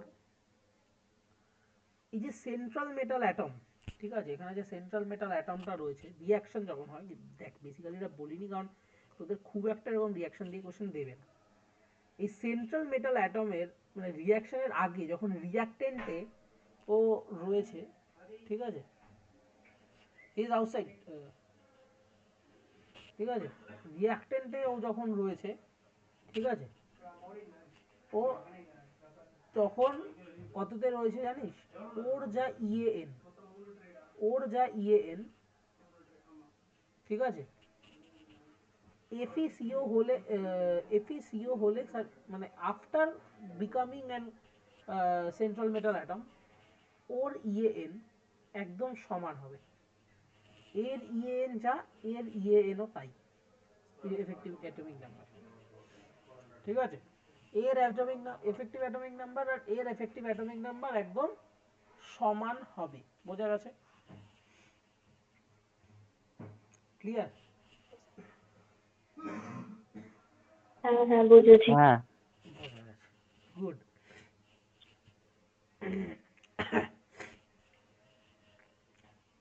এই যে সেন্ট্রাল মেটাল অ্যাটম, ঠিক আছে, এখানে যে সেন্ট্রাল মেটাল অ্যাটমটা রয়েছে, রিয়াকশন যখন হয়, দেখ বেসিক্যালি এটা বলিনি কারণ তোদের খুব একটা এরকম রিয়াকশন দিয়ে কোশ্চেন দেবে না। এই সেন্ট্রাল মেটাল অ্যাটমের মানে রিয়াকশনের আগে যখন রিয়াক্টেন্টে ও রয়েছে, ঠিক আছে, ইজ আউটসাইড, ঠিক আছে, রিয়াক্টেন্টে ও যখন রয়েছে, ঠিক আছে, ও তখন কততে রয়েছে জানিস? ওর যা ইএএন, ওর যা ইএএন, ঠিক আছে, FeCO হলে FeCO হলে মানে after becoming an central metal atom, ওর ইএএন একদম সমান হবে। এর ইএএন যা, এর ইএএনও তাই, এফেক্টিভ অ্যাটমিক নাম্বার। ঠিক আছে, এর এফেক্টিভ অ্যাটমিক নাম্বার আর এর এফেক্টিভ অ্যাটমিক নাম্বার একদম সমান হবে। বোঝা গেছে? ক্লিয়ার? হ্যাঁ হ্যাঁ বুঝেছি। হ্যাঁ বোঝা গেছে, গুড।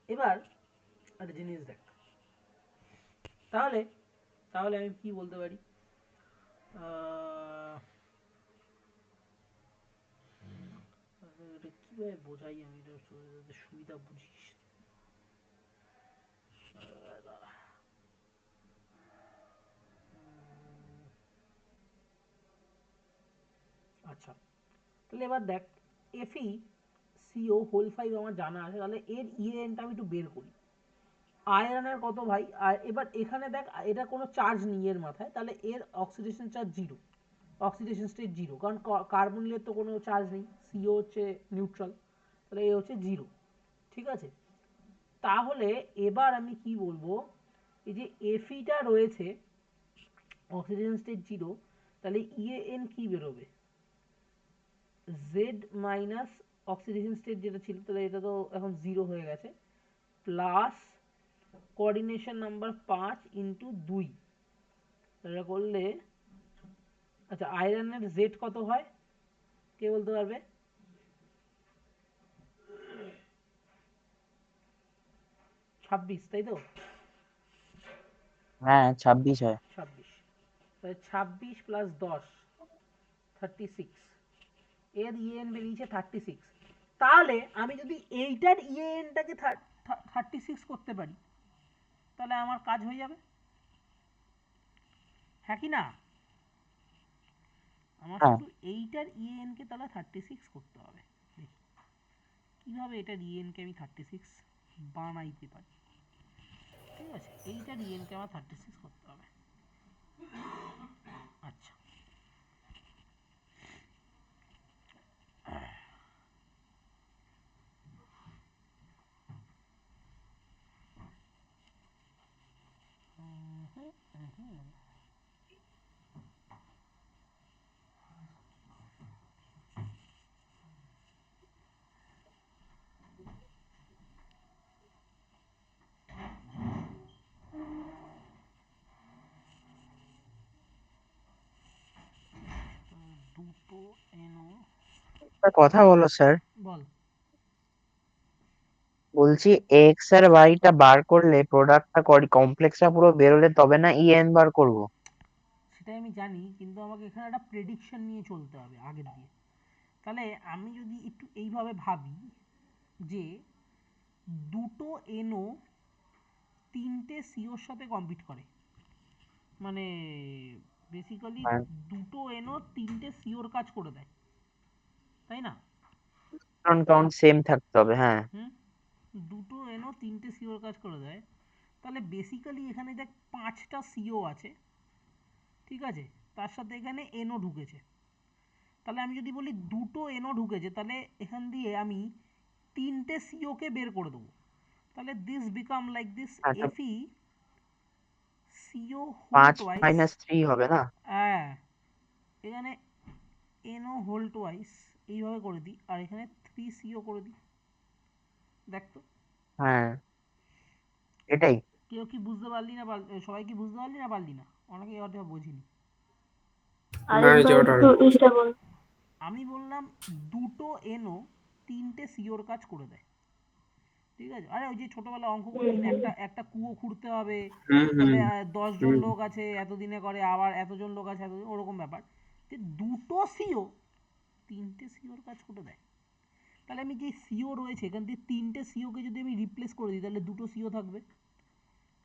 এবার একটা জিনিস দেখ, তাহলে তাহলে আমি কি বলতে পারি, আহ, এটা কিভাবে বোঝাই আমি, এটা যাতে সুবিধা বুঝিস। আচ্ছা, তাহলে এবার দেখ, এফি সিও হোল 5 আমার জানা আছে, তাহলে এর ইএনটা আমি একটু বের করি। আয়রনের কত ভাই, আর এবার এখানে দেখ এটা কোনো চার্জ নেই এর মাথায়, তাহলে এর oxidation charge zero, oxidation state zero, কারণ কার্বনিলের তো কোনো চার্জ নেই, সিও হচ্ছে নিউট্রাল, তাহলে এ হচ্ছে জিরো। ঠিক আছে, তাহলে এবার আমি কি বলবো, এই যে এফিটা রয়েছে অক্সিডেশন স্টেট জিরো, তাহলে ইএন কি বেরোবে, জেড মাইনাস অক্সিডেশন স্টেট যেটা ছিল, তাহলে এটা তো এখন জিরো হয়ে গেছে, প্লাস কোঅর্ডিনেশন নাম্বার 5 ইন্টু 2, এটা করলে, আচ্ছা আয়রনের জেড কত হয় কে বলতে পারবে? 26, তাই তো? হ্যাঁ 26 হয়। 26, তাহলে 26 প্লাস 10 36, এর ইএন বেরিয়েছে 36। তাহলে আমি যদি এইটার ইএনটাকে 36 করতে পারি, তাহলে আমার কাজ হয়ে যাবে, হ্যাঁ কি না? আমার হ্যাঁ শুধু এইটার ইএনকে তাহলে 36 করতে হবে। দেখি কিভাবে এটার ইএনকে আমি 36 বানাইতে পারি। ঠিক আছে, এইটার ইএনকে আমার 36 করতে হবে। আচ্ছা, দুটো এনও, একটা কথা বলো স্যার, বল। বলছি এক্স আর ওয়াইটা বার করলে প্রোডাক্টটা কমপ্লেক্সটা পুরো বেরোলে তবে না ইএন বার করব? সেটাই আমি জানি, কিন্তু আমাকে এখানে একটা প্রেডিকশন নিয়ে চলতে হবে আগের দিয়ে। তাহলে আমি যদি একটু এইভাবে ভাবি যে দুটো এনও তিনটে সিওর সাথে কম্পিট করে, মানে বেসিক্যালি হ্যাঁ দুটো এনও তিনটে সিওর কাজ করে দেয়, তাই না? কাউন্ট সেম থাকতে হবে, হ্যাঁ। হুম, দুটো এনও তিনটে সিওর কাজ করে দেয়, তাহলে বেসিক্যালি এখানে দেখ 5টা সিও আছে, ঠিক আছে, তার সাথে এখানে এনও ঢুকেছে। তাহলে আমি যদি বলি দুটো এনও ঢুকেছে, তাহলে এখান দিয়ে আমি তিনটে সিওকে বের করে দেবো, তাহলে দিস বিকাম লাইক দিস, আচ্ছা এফি সিও হোল 5 টুয়াইস, মাইনাস 3 হবে না? হ্যাঁ, এখানে এনও হোল টুয়াইস এইভাবে করে দিই, আর এখানে 3 সিও করে দিই। দেখ তো হ্যাঁ এটাই। কেউ কি বুঝতে পারলি না, সবাই কি বুঝতে পারলি না পারলি না? অনেকে হয়তো বুঝিনি। না এই যে আরেকবার ওটা একটু এটা বল। আমি বললাম দুটো এনও তিনটে সিওর কাজ করে দেয়, ঠিক আছে? আরে ওই যে ছোটবেলা অঙ্ক হুম করিস না, হুম একটা একটা কুয়ো খুঁড়তে হবে, হুম হুম তাহলে 10 জন হুম লোক আছে এতদিনে করে, আবার এতজন লোক আছে এতদিন, ওরকম ব্যাপার, যে দুটো সিও তিনটে সিওর কাজ করে দেয়। তাহলে আমি যে সিও রয়েছে এখান থেকে তিনটে সিওকে যদি আমি রিপ্লেস করে দিই, তাহলে দুটো সিও থাকবে,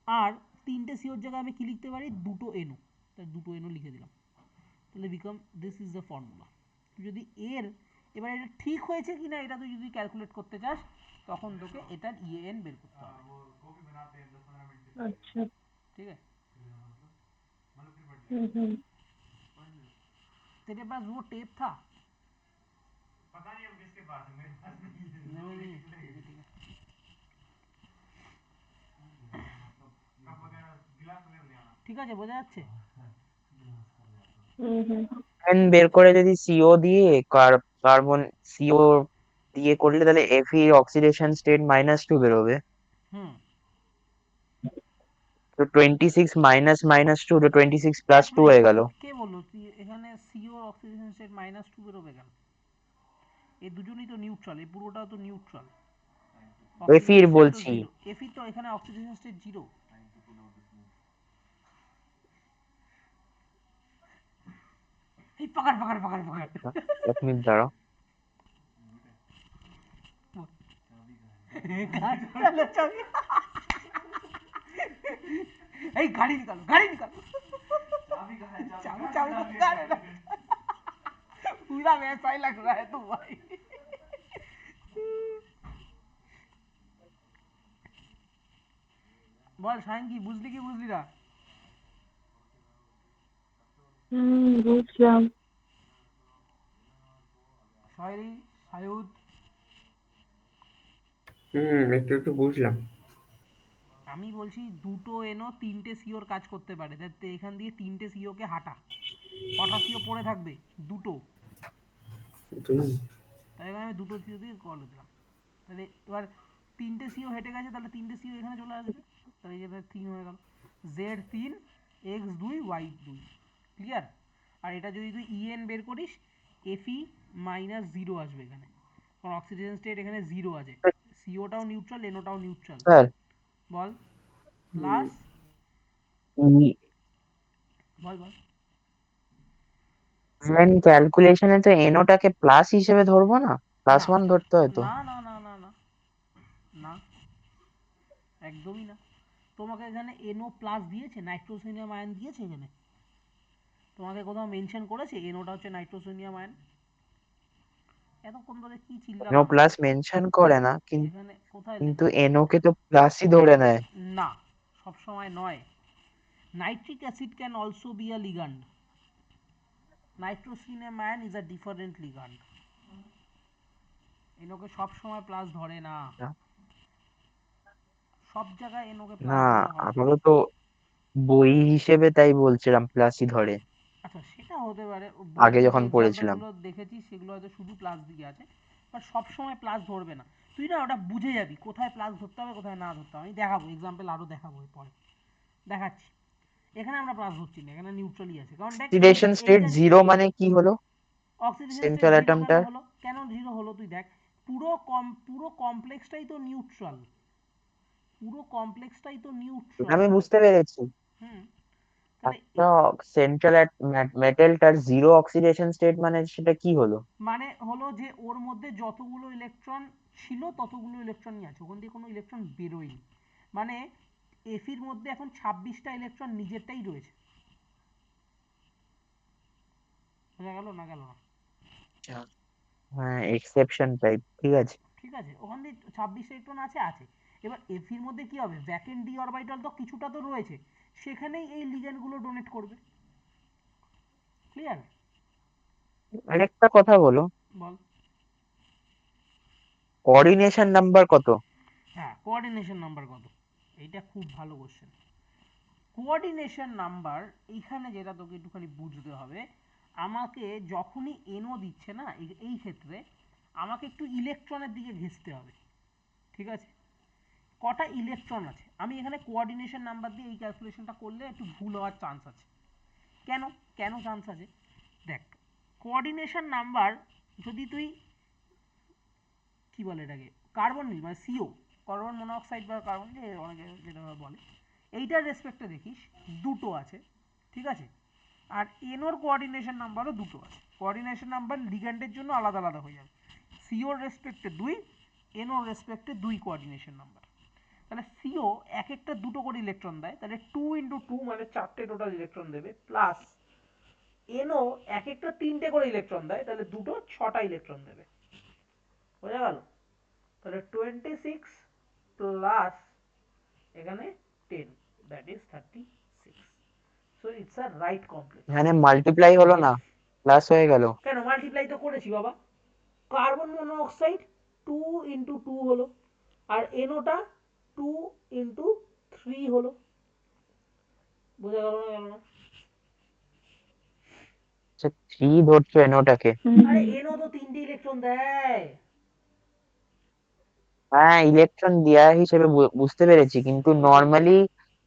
আর তিনটে সিওর জায়গায় আমি কি লিখতে পারি, দুটো এনও, তাহলে দুটো এনও লিখে দিলাম, তাহলে become this is the formula. যদি এর, এবার এটা ঠিক হয়েছে কিনা এটা তুই যদি ক্যালকুলেট করতে চাস, তখন তোকে এটার ইএন বের করতে হবে। আচ্ছা। ঠিক আছে, হুম। तेरे पास वो टेप था? पता नहीं अब किसके पास है, मेरे पास नहीं है। ठीक है, ঠিক আছে, বোঝা যাচ্ছে? হুম। এন বের করে যদি সিও দিয়ে কার্বন সিও দিয়ে করলে তাহলে এফি অক্সিডেশন স্টেট -2 বেরোবে। হুম, তো 26 -2 তো 26 এক +2 মিনিট, হয়ে গেল। কে বললো তুই এখানে সিও অক্সিজেন স্টেট -2 বেরোবে কেন? এই দুজনই তো নিউট্রাল, এই পুরোটাও তো নিউট্রাল, অক্সিজেন এফির স্টেট তো বলছি। জিরো, এফি তো এখানে অক্সিজেন স্টেট জিরো। এই পাকার পাকার পাকার পাকার। এক মিনিট দাঁড়াও। चलो चाबी। এই গাড়ি নিকালো গাড়ি নিকালো। चाबी कहाँ है? चाबी चाबी तो निकाल ना। पूरा वैसा ही लग रहा है तू भाई। বল সায়ন কি বুঝলি কি বুঝলি না? বুঝলাম। শায়রি সায়ুদ একটু একটু বুঝলাম। আমি বলছি দুটো এনো তিনটে সিওর কাজ করতে পারে, যাতে এখান দিয়ে তিনটে সিও কে হাঁটা। কটা সিও পড়ে থাকবে? দুটো। তুমি তাই এখানে আমি দুটো সিও দিয়ে কল দিলাম। তাহলে এবার তিনটে সিও হেঁটে গেছে, তাহলে তিনটে সিও এখানে চলে আসবে। তাহলে এটা 3 হয়ে গেল। Z 3 X 2 Y 2। ক্লিয়ার? আর এটা যদি তুই ইএন বের করিস, এফই -0 আসবে এখানে, কারণ অক্সিজেন স্টেট এখানে 0 আছে। সিওটাও নিউট্রাল, এনওটাও নিউট্রাল। স্যার বল প্লাস, বল বল। ক্যালকুলেশনে তো এনোটাকে প্লাস হিসেবে ধরবো না, প্লাস না 1 ধরতে হয় তো। না না না না না না, একদমই না। তোমাকে এখানে এনও প্লাস দিয়েছে, নাইট্রোসোনিয়াম আয়ন দিয়েছে এখানে? তোমাকে কোথাও মেনশন করেছে এনওটা হচ্ছে নাইট্রোসোনিয়াম আয়ন? এতক্ষণ ধরে কি এনো চিল্লালাম? প্লাস মেনশন করে না, এখানে কোথায় কিন্তু লেখা আছে? এনো কে তো প্লাসই ধরে নেয়। না, সব সময় নয়। Nitric acid can also be a ligand. Nitrosonium ion is a different ligand. এনোকে সব সময় প্লাস ধরে না, সব জায়গায় এনোকে না, প্লাস ধরলে হবে না। আপাতত বই হিসেবে তাই বলছিলাম প্লাসই ধরে, আচ্ছা সেটা হতে পারে, আগে বইতে যে যখন পড়েছিলাম। এক্সাম্পলগুলো দেখেছি সেগুলো হয়তো শুধু প্লাস দিয়ে আছে, বাট সব সময় প্লাস ধরবে না। তুই না ওটা বুঝে যাবি কোথায় প্লাস ধরতে হবে কোথায় না ধরতে হবে। আমি দেখাবো এক্সাম্পল, আরও দেখাবো পরে, দেখাচ্ছি। এখানে আমরা প্লাস ধরছি না, এখানে নিউট্রালই আছে, কারণ দেখ অক্সিডেশন স্টেট এইটা 0 মানে কি হলো? অক্সিডেশন স্টেট সেন্ট্রাল 0 কেন অ্যাটমটার হলো? কেন 0 হলো তুই দেখ। পুরো কমপ্লেক্সটাই তো নিউট্রাল, পুরো কমপ্লেক্সটাই তো নিউট্রাল। আমি বুঝতে পেরেছি। হুম, তাহলে একটা সেন্ট্রাল মেটালটার 0 অক্সিডেশন স্টেট মানে সেটা কি হলো? মানে হলো যে ওর মধ্যে যতগুলো ইলেকট্রন ছিল ততগুলো ইলেকট্রনই আছে, ওখান দিয়ে কোনো ইলেকট্রন বেরোয়নি। মানে এফির মধ্যে এখন 26টা ইলেকট্রন নিজেরটাই রয়েছে। বোঝা গেল না গেল না? হ্যাঁ, এক্সেপশন টাইপ, ঠিক আছে। ঠিক আছে, ওখান দিয়ে 26টা ইলেকট্রন আছে আছে। এবার এফির মধ্যে কি হবে, ভ্যাকেন্ট ডি অরবিটাল তো কিছুটা তো রয়েছে, সেখানেই এই লিগ্যান্ডগুলো ডোনেট করবে। ক্লিয়ার? আরেকটা কথা বলো, বল। কোঅর্ডিনেশন নাম্বার কত? হ্যাঁ, কোঅর্ডিনেশন নাম্বার কত, এইটা খুব ভালো কোশ্চেন। কোঅর্ডিনেশন নাম্বার এইখানে যেটা তোকে একটুখানি বুঝতে হবে, আমাকে যখনই এনও দিচ্ছে না এই ক্ষেত্রে আমাকে একটু ইলেকট্রনের দিকে ঘেঁচতে হবে। ঠিক আছে, কটা ইলেকট্রন আছে, আমি এখানে কোঅর্ডিনেশন নাম্বার দিয়ে এই ক্যালকুলেশনটা করলে একটু ভুল হওয়ার চান্স আছে। কেন কেন চান্স আছে? দেখ, কোঅর্ডিনেশন নাম্বার যদি তুই কি বলে এটাকে কার্বন নিস, মানে সিও, কার্বন মনোঅক্সাইড বা কার্বন যে অনেকে যেটা বলে, এইটার রেসপেক্টে দেখিস দুটো আছে। ঠিক আছে, আর এনোর কোঅর্ডিনেশন নাম্বারও দুটো আছে। কোঅর্ডিনেশন নাম্বার লিগ্যান্ডের জন্য আলাদা আলাদা হয়ে যাবে, সিওর রেসপেক্টে 2, এনোর রেসপেক্টে 2 কোঅর্ডিনেশন নাম্বার। তাহলে সিও এক একটা দুটো করে ইলেকট্রন দেয়, তাহলে 2 × 2 মানে 4টে টোটাল ইলেকট্রন দেবে, প্লাস এনও এক একটা 3টে করে ইলেকট্রন দেয়, তাহলে দুটো 6টা ইলেকট্রন দেবে। বোঝা গেল? তাহলে 26 প্লাস এখানে 10, that is 36। So it's a right complex. এখানে মাল্টিপ্লাই হলো না, প্লাস হয়ে গেল। কেন মাল্টিপ্লাই তো করেছি বাবা, কার্বন মনোঅক্সাইড 2 × 2 হলো, আর এনোটা 2 × 3 হলো। বোঝা গেল না গেল না? 3 ধরছো এনোটাকে? আরে এনও তো 3টে ইলেকট্রন দেয়। হ্যাঁ, ইলেকট্রন দেয়া হিসেবে বুঝতে পেরেছি, কিন্তু নর্মালি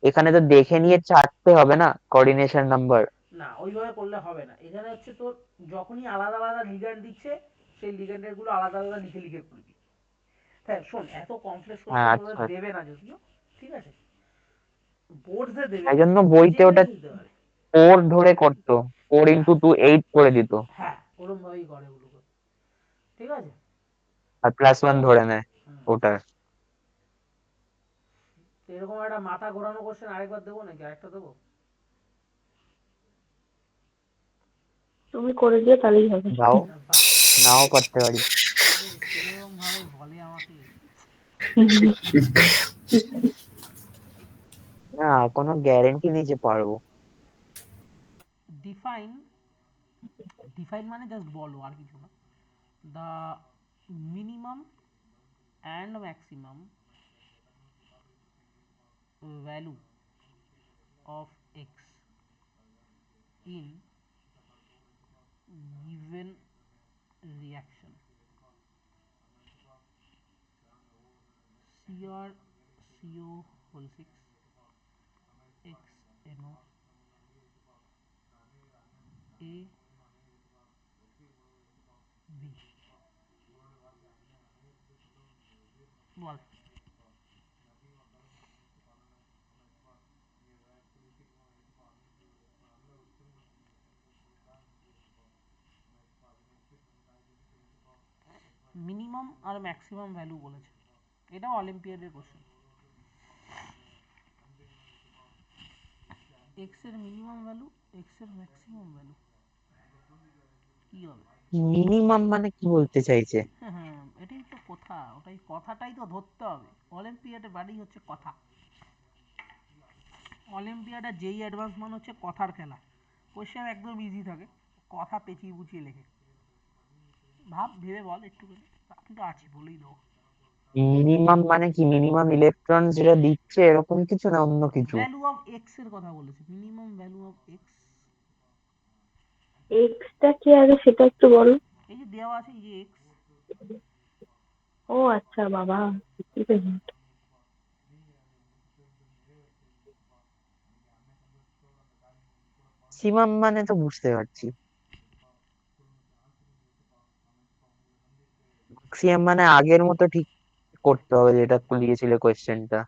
এখানে তো দেখে নিয়ে চাটতে হবে না কোঅর্ডিনেশন নাম্বার। না ওইভাবে করলে হবে না, এখানে হচ্ছে তোর যখনই আলাদা আলাদা লিগ্যান্ড দিচ্ছে সেই লিগ্যান্ডের গুলো আলাদা আলাদা লিখে লিখে করবি। হ্যাঁ শোন, এত কমপ্লেক্স হ্যাঁ, কোশ্চেন আচ্ছা, দেবে না যদিও, ঠিক আছে, বোর্ডসে দেবে, তাই জন্য নিজে বইতে নিজে ওটা দিতে পারে। 4 ধরে করতো, 4 into 2 8 করে দিত, হ্যাঁ ওরম ভাবেই করে ওগুলো, ঠিক আছে। আর +1 ধরে নেয় হুম। ওটার। তো এরকম একটা মাথা ঘোরানো কোশ্চেন আরেকবার দেবো নাকি, আরেকটা দেবো? তুমি করে দিও তাহলেই হবে। দাও, বাহ, নাও করতে পারি। কিরকম ভাবে বলে আমাকে। না, কোনো গ্যারেন্টি নেই যে পারবো। ডিফাইন, ডিফাইন মানে জাস্ট বলো, আর কিছু না। The minimum and maximum value of X in given reaction CR CO whole 6 XNO A B বল। মিনিমাম আর ম্যাক্সিমাম ভ্যালু বলেছে, এটা অলিম্পিয়াডের কোশ্চেন। এক্স এর মিনিমাম ভ্যালু, এক্স এর ম্যাক্সিমাম ভ্যালু কি হবে? মিনিমাম মানে কি বলতে চাইছে? হ্যাঁ এটাই তো কথা, ওটাই কথাটাই তো ধরতে হবে। অলিম্পিয়াডের বাড়ি হচ্ছে কথা, অলিম্পিয়াডে যেই অ্যাডভান্স মান হচ্ছে কথার খেলা। কোশ্চেন একদম ইজি থাকে, কথা পেঁচিয়ে বুঝিয়ে লেখে। ভাব, ভেবে বল একটু করে, আমি তো আছি বলেই দেবো। মিনিমাম মানে কি, মিনিমাম ইলেকট্রন যেটা দিচ্ছে এরকম কিছু, না অন্য কিছু? ভ্যালু অফ এক্স এর কথা বলেছে, minimum value of x. Extra কি আগে সেটা একটু বলো। এই যে দেওয়া আছে, এই যে এক্স। ও আচ্ছা বাবা, ঠিক আছে। ম্যাক্সিমাম মানে তো বুঝতে পারছি, ম্যাক্সিমাম মানে আগের মতো ঠিক করতে হবে যেটা দিয়েছিল কোয়েশ্চেনটা।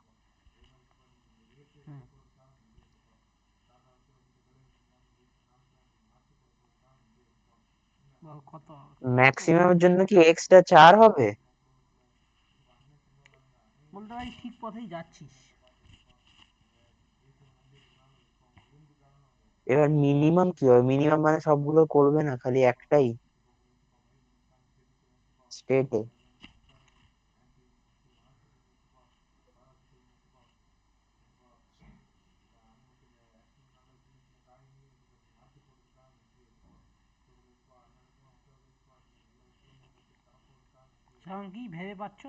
বল কত, কত ম্যাক্সিমামের জন্য কি এক্সটা 4 হবে? বলতে ভাই ঠিক পথেই যাচ্ছিস। এবার মিনিমাম কি হবে? মিনিমাম মানে সবগুলো করবে না, খালি একটাই স্টেটে? এখন কি ভেবে পাচ্ছ?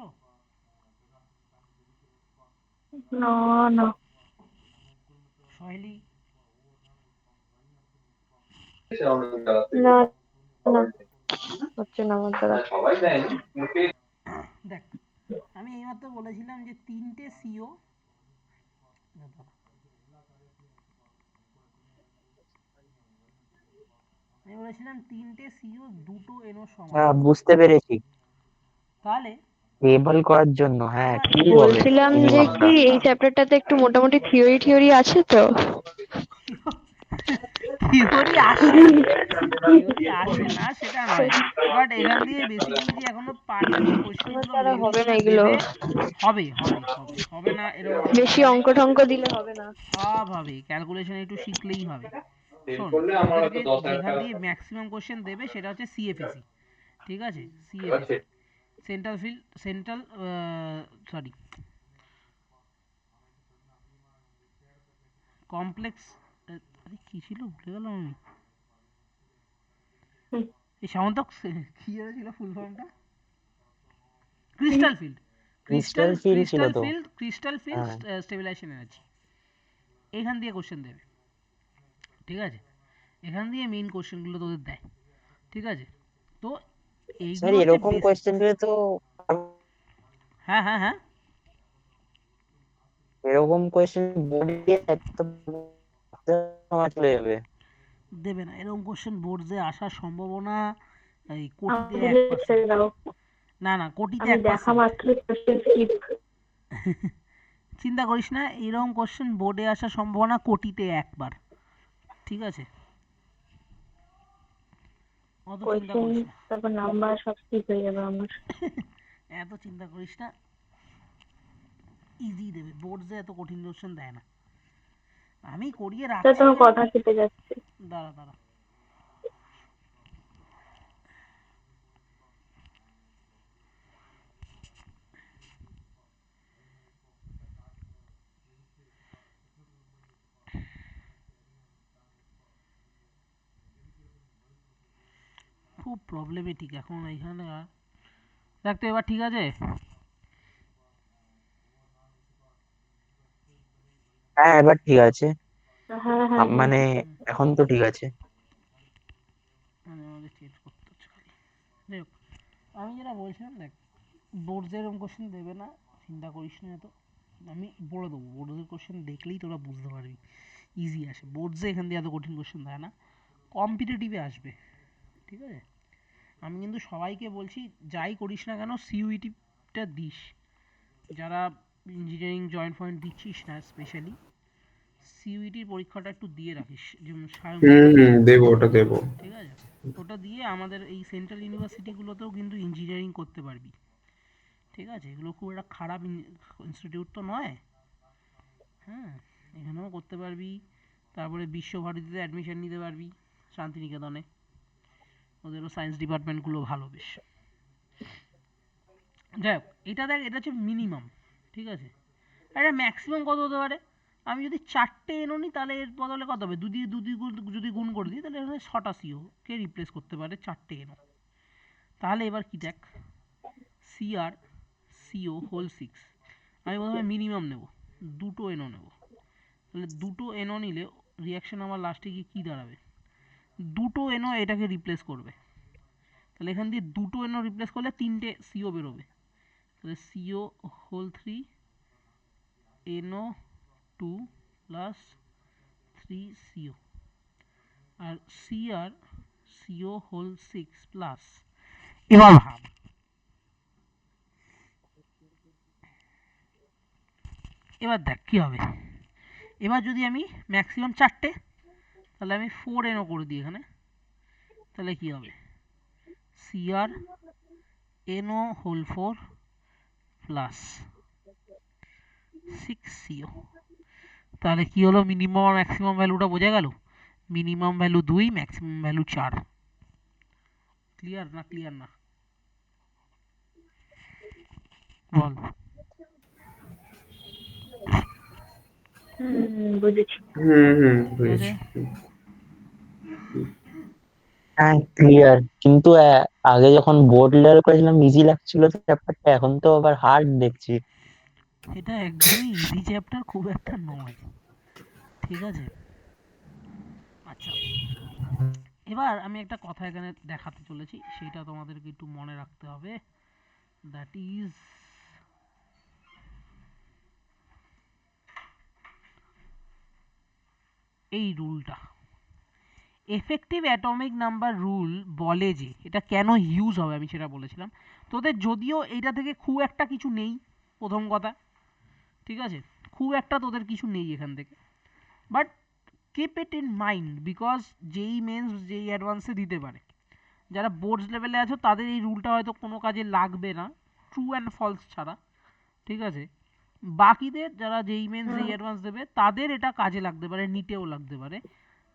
না না, সহেলি না না, হচ্ছে না আমার দ্বারা। দেখ, আমি এইমাত্র বলেছিলাম যে তিনটে সিও, আমি বলেছিলাম তিনটে সিও দুটো এনও সমান, বুঝতে পেরেছি, তাহলে টেবল করার জন্য। হ্যাঁ, এবার কি হবে বলছিলাম যে মিনিমামটা? কি এই চ্যাপ্টারটাতে একটু মোটামুটি থিওরি থিওরি আছে তো। থিওরি আছে, থিওরি আছে না সেটা নয়, বাট এখান দিয়ে বেসিক্যালি যে এখনো পার্টটা যে আমার কোশ্চেনগুলো দ্বারা মেনলি হবে না তোমরা এগুলো, দেবে, হবে হবে হবে, হবে না এরকম কোনো বেশি কথা নেই। অঙ্ক টঙ্ক দিলে হবে না। সব হবে, ক্যালকুলেশন একটু শিখলেই হবে। শোন, তোদেরকে যেখান দিয়ে ম্যাক্সিমাম কোশ্চেন দেবে সেটা হচ্ছে সিএফএসি, ঠিক আছে? CFAC, central field, central, sorry, complex, আরে কি ছিল ভুলে গেলাম আমি। হুম, এই সামন্ত কি ছিল ফুল ফর্মটা? Crystal field, crystal crystal field ছিল ক্রিস্টাল তো। ফিল্ড, ক্রিস্টাল ফিল্ড হ্যাঁ, স্টেবিলাইজেশন এনার্জি, এখান দিয়ে কোশ্চেন দেবে, ঠিক আছে? এখান দিয়ে মেইন কোশ্চেনগুলো তোদের দেয়, ঠিক আছে? তো স্যার এইগুলো হচ্ছে এরকম বেসিক। কোয়েশ্চেন দিলে তো, হ্যাঁ হ্যাঁ হ্যাঁ, এরকম কোয়েশ্চেন বোর্ডে তো সময় চলে যাবে। দেবে না এরকম কোশ্চেন বোর্ডে আসার সম্ভাবনা এই আমাকে কোটিতে দিলে 1%। ছেড়ে দাও, না না, কোটিতে আমি দেখা 1%। মাত্র কোশ্চেন স্কিপ। চিন্তা করিস না, এরকম কোশ্চেন বোর্ডে আসার সম্ভাবনা কোটিতে 1 বার। ঠিক আছে, অত চিন্তা কোয়েশ্চেন করিস না, তারপর নাম্বার সব ঠিক হয়ে যাবে আমার। এত চিন্তা করিস না, ইজি দেবে, বোর্ডসে এত কঠিন কোশ্চেন দেয় না, আমি করিয়ে তা রাখছি তোমার বলে। কথা কেটে যাচ্ছে। দাঁড়া দাঁড়া, খুব প্রবলেমেটিক এখন এইখানে। আর দেখ তো এবার ঠিক আছে? হ্যাঁ এবার ঠিক আছে। হ্যাঁ হ্যাঁ হ্যাঁ। মানে এখন তো ঠিক আছে। মানে আমাদের চেঞ্জ করতে হচ্ছে খালি। যাই হোক, আমি যেটা বলছিলাম, দেখ বোর্ডসে এরকম কোশ্চেন দেবে না, চিন্তা করিস না এত, আমি বলে দেবো বোর্ডসের কোশ্চেন দেখলেই তোরা বুঝতে পারবি, ইজি আসে বোর্ডসে, এখান দিয়ে এত কঠিন কোশ্চেন দেয় না, কম্পিটিটিভে আসবে, ঠিক আছে? আমি কিন্তু সবাইকে বলছি, যাই করিস না কেন সিইউইটিটা দিস, যারা ইঞ্জিনিয়ারিং জয়েন্ট পয়েন্ট দিচ্ছিস না স্পেশালি, সিইউইটির পরীক্ষাটা একটু দিয়ে রাখিস, যেমন সায়ন, দেবো, ওটা দেবো। ঠিক আছে? ওটা দিয়ে আমাদের এই সেন্ট্রাল ইউনিভার্সিটিগুলোতেও কিন্তু ইঞ্জিনিয়ারিং করতে পারবি, ঠিক আছে? এগুলো খুব একটা খারাপ ইনস্টিটিউট তো নয়, হ্যাঁ, এখানেও করতে পারবি, তারপরে বিশ্বভারতীতে অ্যাডমিশন নিতে পারবি, শান্তিনিকেতনে, ওদেরও সায়েন্স ডিপার্টমেন্টগুলো ভালো বেশ। যাই হোক, এটা দেখ, এটা হচ্ছে মিনিমাম, ঠিক আছে? এটা ম্যাক্সিমাম কত হতে পারে? আমি যদি 4টে এনো নিই তাহলে এর বদলে কত হবে, যদি গুণ করে দিই তাহলে এখানে 6টা সিও কে রিপ্লেস করতে পারে 4টে এনো। তাহলে এবার কি দেখ, সিআর সিও হোল 6, আমি প্রথমে মিনিমাম নেব, 2টো এনো নেব, তাহলে 2টো এনো নিলে রিয়াকশন আমার লাস্টে গিয়ে কী দাঁড়াবে, 2টো এনো এটাকে রিপ্লেস করবে, তাহলে এখান দিয়ে 2টো এনো রিপ্লেস করলে 3টে সিও বেরোবে, তাহলে CO whole 3 NO 2 plus 3 CO, আর সিআর সিও হোল 6 প্লাস, এবার ভাব, এবার দেখ কী হবে, এবার যদি আমি ম্যাক্সিমাম 4টে, তাহলে আমি 4 এনও করে দিই এখানে, তাহলে কী হবে, CR NO whole 4 plus 6 CO, তাহলে কি হলো, মিনিমাম আর ম্যাক্সিমাম ভ্যালুটা বোঝা গেল, minimum value 2, maximum value 4। Clear না? ক্লিয়ার না বল? বুঝেছি। ঠিক আছে, বুঝেছি। হ্যাঁ ক্লিয়ার, কিন্তু আগে যখন বোর্ড লেভেল করেছিলাম ইজি লাগছিল তো ব্যাপারটা, এখন তো আবার হার্ড দেখছি। এটা একদমই ইজি চ্যাপ্টার, খুব একটা নয়, ঠিক আছে? আচ্ছা, এবার আমি একটা কথা এখানে দেখাতে চলেছি, সেটা তোমাদেরকে একটু মনে রাখতে হবে, দ্যাট ইজ এই রুলটা, এফেক্টিভ অ্যাটমিক নাম্বার রুল বলে যে এটা কেন ইউজ হবে, আমি সেটা বলেছিলাম তোদের, যদিও এইটা থেকে খুব একটা কিছু নেই, প্রথম কথা, ঠিক আছে? খুব একটা তোদের কিছু নেই এখান থেকে, but keep it in mind, because যেই মেন্স যেই অ্যাডভান্সে দিতে পারে, যারা বোর্ডস লেভেলে আছো তাদের এই রুলটা হয়তো কোনো কাজে লাগবে না, ট্রু অ্যান্ড ফলস ছাড়া, ঠিক আছে? বাকিদের যারা যেই মেন্স যেই অ্যাডভান্স দেবে তাদের এটা কাজে লাগতে পারে, নিটেও লাগতে পারে,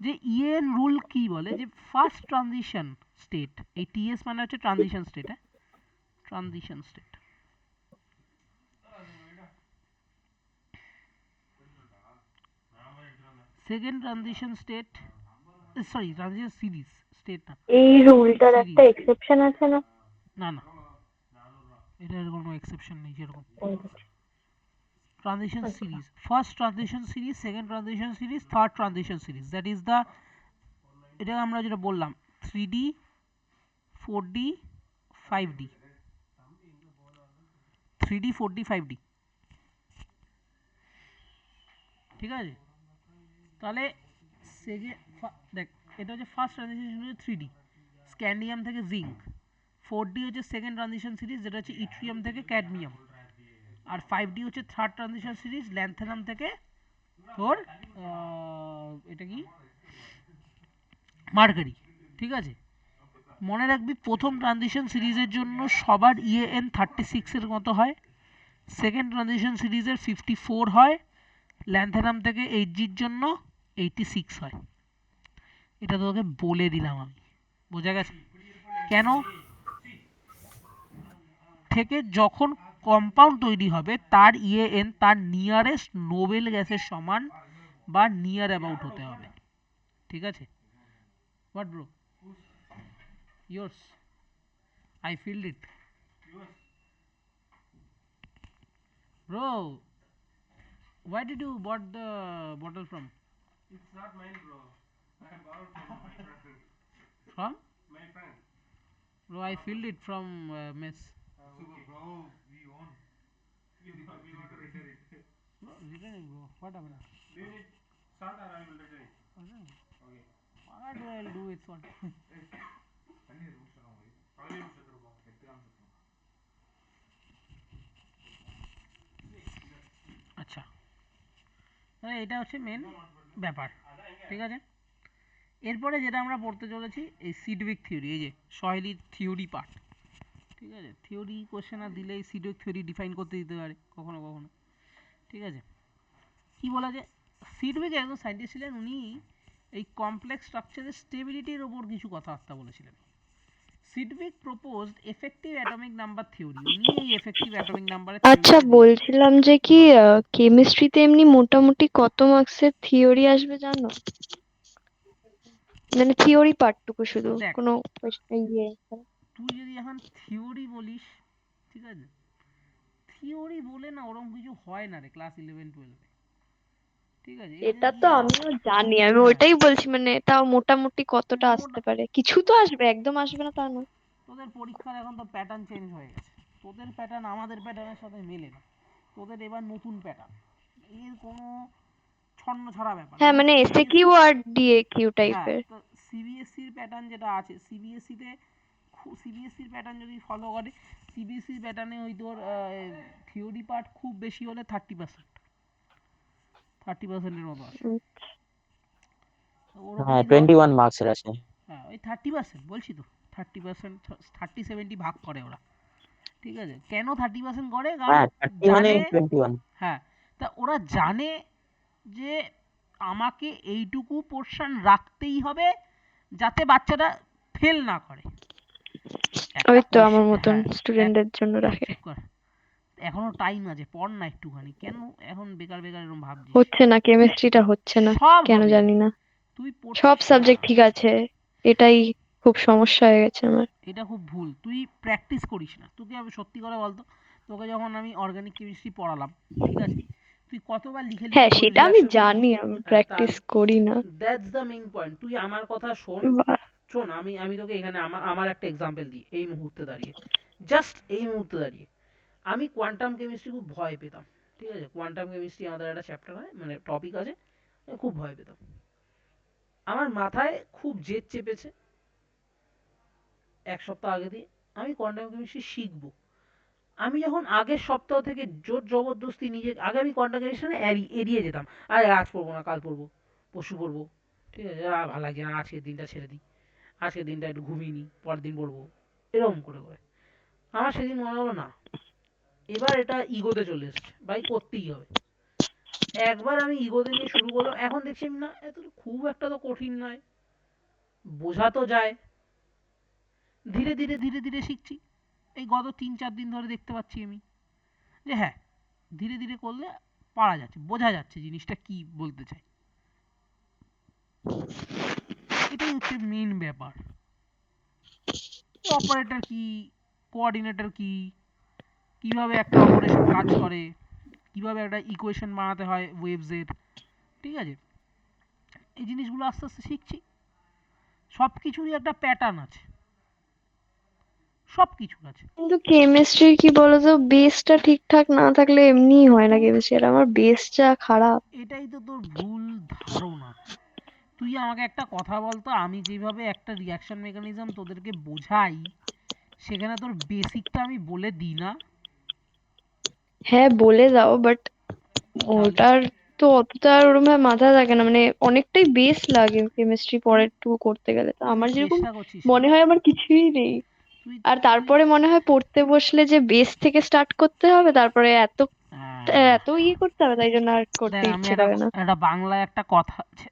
যে ইএন রুল কি বলে, যে ফার্স্ট ট্রানজিশন স্টেট, এই টিএস মানে হচ্ছে ট্রানজিশন স্টেট, হ্যাঁ, transition state, second transition state, sorry transition series, state না, এই রুলটার একটা সিরিজ, এক্সেপশন আছে না? না না, এটার কোনো এক্সেপশন নেই যেরকম, আচ্ছা। Transition series, first transition series, second transition series, third transition series, that is the, এটা আমরা যেটা বললাম 3D 4D 5D, 3D 4D 5D, ঠিক আছে? তাহলে দেখ, এটা হচ্ছে ফার্স্ট ট্রানজিশন হচ্ছে 3D, স্ক্যান্ডিয়াম থেকে জিঙ্ক, 4D হচ্ছে সেকেন্ড ট্রানজিশন সিরিজ, যেটা হচ্ছে ইট্রিয়াম থেকে ক্যাডমিয়াম, আর 5D হচ্ছে থার্ড ট্রানজিশন সিরিজ, ল্যান্থেনাম থেকে তোর এটা কি মার্কারি, ঠিক আছে? মনে রাখবি প্রথম ট্রানজিশন সিরিজের জন্য সবার ইএএন 36 এর মতো হয়, সেকেন্ড ট্রানজিশন সিরিজের 54 হয়, ল্যান্থেনাম থেকে 8G'র জন্য 86 হয়। এটা তোকে বলে দিলাম আমি, বোঝা গেছে? কেন থেকে যখন কম্পাউন্ড তৈরি হবে তার ইএএন তার নিয়ারেস্ট নোবেল গ্যাসের সমান বা নিয়ার অ্যাবাউট হতে হবে, ঠিক আছে? What bro? yours I filled it bro. Why did you bought the bottle from? It's not mine, bro. I borrowed from my friend. From? My friend. Bro, I filled it from mess. Super, bro. We own. We want to return it. Bro, return it, bro. What happened? Do you need salt or I will return it? Okay. Okay. What do I do with salt? Paneer ಮುಗಿಸೋಣ ಪನ್ನೀರ್ ಮುಗಿಸಿದ್ರು ಎತ್ತು ಅನ್ಸುತ್ತೆ আচ্ছা, তাহলে এটা হচ্ছে মেন ব্যাপার, ঠিক আছে? এরপরে যেটা আমরা পড়তে চলেছি এই সিডউইক থিওরি, এই যে সহেলির থিওরি পার্ট, ঠিক আছে? থিওরি কোশ্চেন আর দিলে এই সিডউইক থিওরি ডিফাইন করতে দিতে পারে কখনো কখনো, ঠিক আছে? কি বলা যায়, সিডউইক একজন সায়েন্টিস্ট ছিলেন, উনি এই কমপ্লেক্স স্ট্রাকচারের স্টেবিলিটির ওপর কিছু কথাবার্তা বলেছিলেন। Sidgwick proposed effective atomic number theory, উনি এই এফেক্টিভ অ্যাটমিক নাম্বারের আচ্ছা, বলছিলাম যে কি কেমিস্ট্রিতে এমনি মোটামুটি কত মার্কসের থিওরি আসবে জানো? মানে থিওরি পার্টটুকু শুধু, দেখ, কোনো ইয়ে। তুই যদি এখন থিওরি বলিস, ঠিক আছে, থিওরি বলে না ওরকম কিছু হয় না রে ক্লাস 11-12-এ, ঠিক আছে? এটা তো আমিও জানি, আমি হ্যাঁ, ওটাই বলছি, মানে তাও মোটামুটি কতটা আসতে মোটা- পারে? কিছু তো আসবে, একদম আসবে না তা নয়। তোদের পরীক্ষার এখন তো প্যাটার্ন চেঞ্জ হয়ে গেছে, তোদের প্যাটার্ন আমাদের প্যাটার্নের সাথে মেলে না, তোদের এবার নতুন প্যাটার্ন, এর কোনো ছন্ন ছাড়া ব্যাপার। হ্যাঁ, মানে এসে কিউ আর ডিএ কিউ হ্যাঁ, টাইপের। তো সিবিএসসির প্যাটার্ন যেটা আছে, সিবিএসসির প্যাটার্ন যদি ফলো করে, সিবিএসসির প্যাটার্নে ওই তোর থিওরি পার্ট খুব বেশি হলে 30%-30%-এর মতো আসে। হ্যাঁ, ওরকমই ধর, 21 মার্কসের আছে। হ্যাঁ ওই 30%, বলছি তো 30%, 30-70 ভাগ করে ওরা, ঠিক আছে? কেন 30% করে? কারণ হ্যাঁ, 30 মানে জানে, 21। হ্যাঁ, তা ওরা জানে যে আমাকে এইটুকু পোর্শন রাখতেই হবে যাতে বাচ্চাটা ফেল না করে। ওই একটা তো আমার মতন হ্যাঁ, স্টুডেন্টদের জন্য রাখে। চুপ কর, এখনো টাইম আছে, পড় না একটুখানি, কেন এখন বেকার বেকার এরকম ভাবছিস? হচ্ছে না, কেমিস্ট্রিটা হচ্ছে না, সব কেন হবে, জানি না। তুই সব পড়ছিস সাবজেক্ট না, ঠিক আছে, এটাই খুব সমস্যা হয়ে গেছে আমার। এটা খুব ভুল, তুই প্র্যাকটিস করিস না। তোকে আমি সত্যি করে বলতো, তোকে যখন আমি অর্গানিক কেমিস্ট্রি পড়ালাম, ঠিক আছে, তুই কতবার লিখে লিখে হ্যাঁ, তোর সেটা আমি রিডাকশন, জানি, আমি প্র্যাকটিস করি না। That's the main point. তুই আমার কথা শোন, শোন, আমি তোকে এখানে আমার একটা এক্সাম্পল দিই। এই মুহূর্তে দাঁড়িয়ে, জাস্ট এই মুহূর্তে দাঁড়িয়ে, আমি কোয়ান্টাম কেমিস্ট্রি খুব ভয় পেতাম, ঠিক আছে? কোয়ান্টাম কেমিস্ট্রি আমাদের একটা চ্যাপ্টার হয়, মানে টপিক আছে, আমি খুব ভয় পেতাম। আমার মাথায় খুব জেদ চেপেছে এক সপ্তাহ আগে দিয়ে আমি কোয়ান্টাম কেমিস্ট্রি শিখবো। আমি যখন আগের সপ্তাহ থেকে জোর জবরদস্তি নিজে, আগে আমি কোয়ান্টাম কেমিস্ট্রি এড়িয়ে যেতাম, আরে আজ পড়বো না, কাল পড়বো, পরশু পড়বো, ঠিক আছে, ভালো লাগছে না, আজকের দিনটা ছেড়ে দিই, আজকের দিনটা একটু ঘুমিয়ে নিই, পরের দিন পড়বো, এরকম করে করে। আমার সেদিন মনে হলো না, এবার এটা ইগোতে চলে এসছে, ভাই করতেই হবে। একবার আমি ইগোতে নিয়ে শুরু করলাম, এখন দেখছি না এত খুব একটা তো কঠিন নয়, বোঝা তো যায়। ধীরে ধীরে ধীরে ধীরে শিখছি। এই গত 3-4 দিন ধরে দেখতে পাচ্ছি আমি যে হ্যাঁ, ধীরে ধীরে করলে পারা যাচ্ছে, বোঝা যাচ্ছে জিনিসটা কি বলতে চাই। এটাই হচ্ছে মেইন ব্যাপার। অপারেটর কি, কোঅর্ডিনেটর কি, কিভাবে একটা অপারেশন কাজ করে, কিভাবে একটা ইকুয়েশন বানাতে হয় ওয়েভসের, ঠিক আছে, এই জিনিসগুলো আস্তে আস্তে শিখছি। সব কিছুরই একটা প্যাটার্ন আছে, সব কিছুর আছে। কিন্তু কেমিস্ট্রি কি বলতো, বেসটা ঠিকঠাক না থাকলে এমনিই হয় না কেমিস্ট্রি, আর আমার বেসটা খারাপ। এটাই তো তোর ভুল ধারণা। তুই আমাকে একটা কথা বলতো, আমি যেভাবে একটা রিয়াকশন মেকানিজম তোদেরকে বোঝাই, সেখানে তোর বেসিকটা আমি বলে দিই না? হ্যাঁ, বলে দাও, বাট তাহলে ওটার তো অতটা আর ওরম ভাবে মাথায় থাকে না, মানে অনেকটাই বেস লাগে কেমিস্ট্রি পরের টুকু করতে গেলে। তো আমার যেরকম চেষ্টা করছিস না মনে হয় আমার কিছুই নেই। তুই আর তুই তারপরে মনে হয় পড়তে বসলে যে বেস থেকে স্টার্ট করতে হবে, তারপরে হ্যাঁ, এত ইয়ে করতে হবে, তাই জন্য আর করতে দেখ আমি ইচ্ছে একটা করে না। একটা বাংলায় একটা কথা আছে,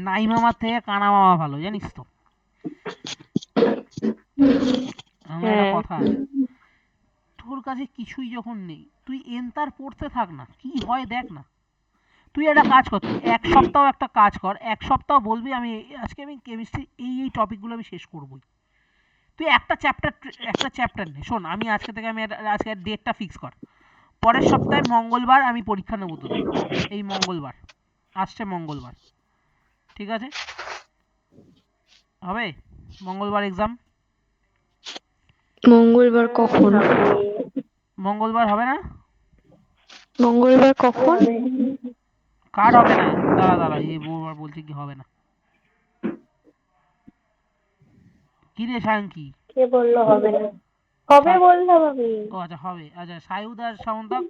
নাই মামার থেকে কানা মামা ভালো, জানিস তো? আমার একটা হ্যাঁ, কথা আছে, তোর কাছে কিছুই যখন নেই তুই এন্তার পড়তে থাক না, কি হয় দেখ না। তুই একটা কাজ কর, তুই এক সপ্তাহ একটা কাজ কর, এক সপ্তাহ বলবি আমি আজকে আমি কেমিস্ট্রি এই টপিকগুলো আমি শেষ করবই। তুই একটা চ্যাপ্টার নে, শোন আমি আজকে থেকে আজকে ডেটটা ফিক্স কর, পরের সপ্তাহে মঙ্গলবার আমি পরীক্ষা নেবো তোদের, এই মঙ্গলবার, আসছে মঙ্গলবার, ঠিক আছে? হবে মঙ্গলবার এক্সাম? মঙ্গলবার কখন? মঙ্গলবার হবে না? মঙ্গলবার কখন? কার হবে না? দাঁড়া দাঁড়া, এই বউবার বলছে কি হবে না। কি রে সায়ঙ্কি? কে বললো হবে না? হবে সা- বললাম আমি। ও আচ্ছা হবে, আচ্ছা সায়ুদ আর সামন্তক?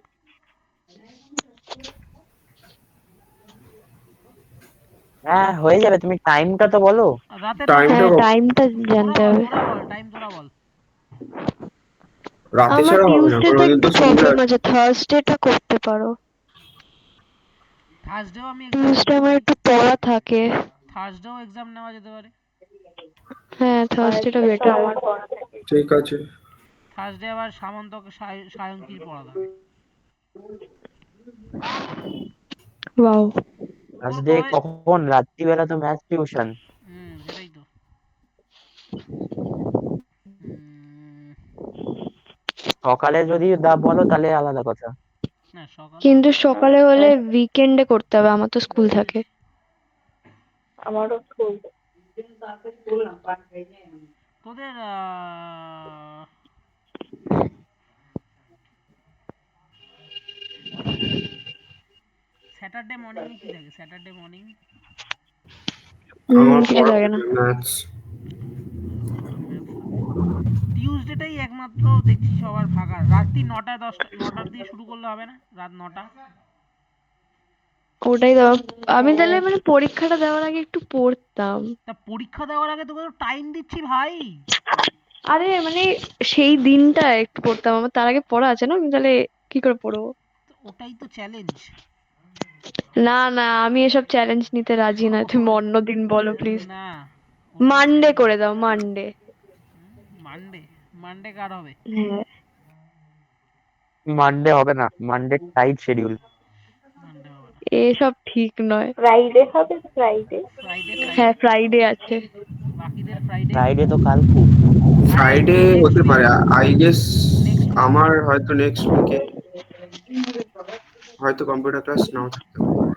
হ্যাঁ হয়ে যাবে, তুমি টাইমটা তো বলো। রাতের বেলা টাইমটা হ্যাঁ, হবে? টাইমটা তোরা জানতে বল, হবে। তোরা বল, টাইম তোরা বল। রাতে আমার ছাড়া হবে না, কারণ টিউসডেতে ওদের একটু তো স্কুল প্রবলেম আছে। আছে, থার্সডেটা করতে পারো। থার্সডেও আমি এক্সাম টিউসডে নিতে আমার পারি, একটু পড়া থাকে। থার্সডেও এক্সাম নেওয়া যেতে পারে। হ্যাঁ, থার্সডেটা বেটার। ঠিক আছে। থার্সডে আবার সামন্তকে সায়ঙ্কির পড়া থাকে। ওয়াও। তোর আজকে কবে? কখন? রাত্রিবেলা তো ম্যাথ টিউশন। সেটাই তো। উম, সকালে যদি বলো তাহলে আলাদা কথা। না সকালে হবে কিন্তু না। সকালে হলে উইকেন্ডে করতে হবে, আমার তো স্কুল থাকে। তোদের স্যাটারডে মর্নিংয়ে কি থাকে? স্যাটারডে মর্নিং আমার কিছু পড়া থাকে না। থাকে ম্যাথস। ম্যাথস থাকে। টিউসডেটাই একমাত্র দেখছি সবার ফাঁকা, রাত্রি 9টা 10টা 9টার দিয়ে শুরু করলে হবে না? রাত 9টা। ওটাই তো। আমি তাহলে মানে পরীক্ষাটা দেওয়ার আগে একটু পড়তাম। তা পরীক্ষা দেওয়ার আগে তোকে তো টাইম দিচ্ছি ভাই। আরে মানে সেই দিনটা একটু পড়তাম, আমার তার আগে পড়া আছে না, আমি তাহলে কি করে পড়বো? তো ওটাই তো চ্যালেঞ্জ। না না, আমি এসব চ্যালেঞ্জ নিতে রাজি না, তুমি অন্য দিন বলো প্লিজ। না, ওটাই মানডে চ্যালেঞ্জ। করে দাও, মানডে। মানডে? মানডে কার হবে? হ্যাঁ। মানডে হবে না, মানডে টাইট শিডিউল। মানডে হবে না। এসব ঠিক নয়। ফ্রাইডে হবে, ফ্রাইডে। ফ্রাইডে হ্যাঁ, ফ্রাইডে ফ্রাইডে আছে। বাকিদের ফ্রাইডে? ফ্রাইডে তো কালকে। আরে ফ্রাইডে নেক্সট হতে উইক, পারে, আই গেস। Next week. আমার হয়তো নেক্সট উইকে হয়তো কম্পিউটার ক্লাস নাও থাকতে পারে।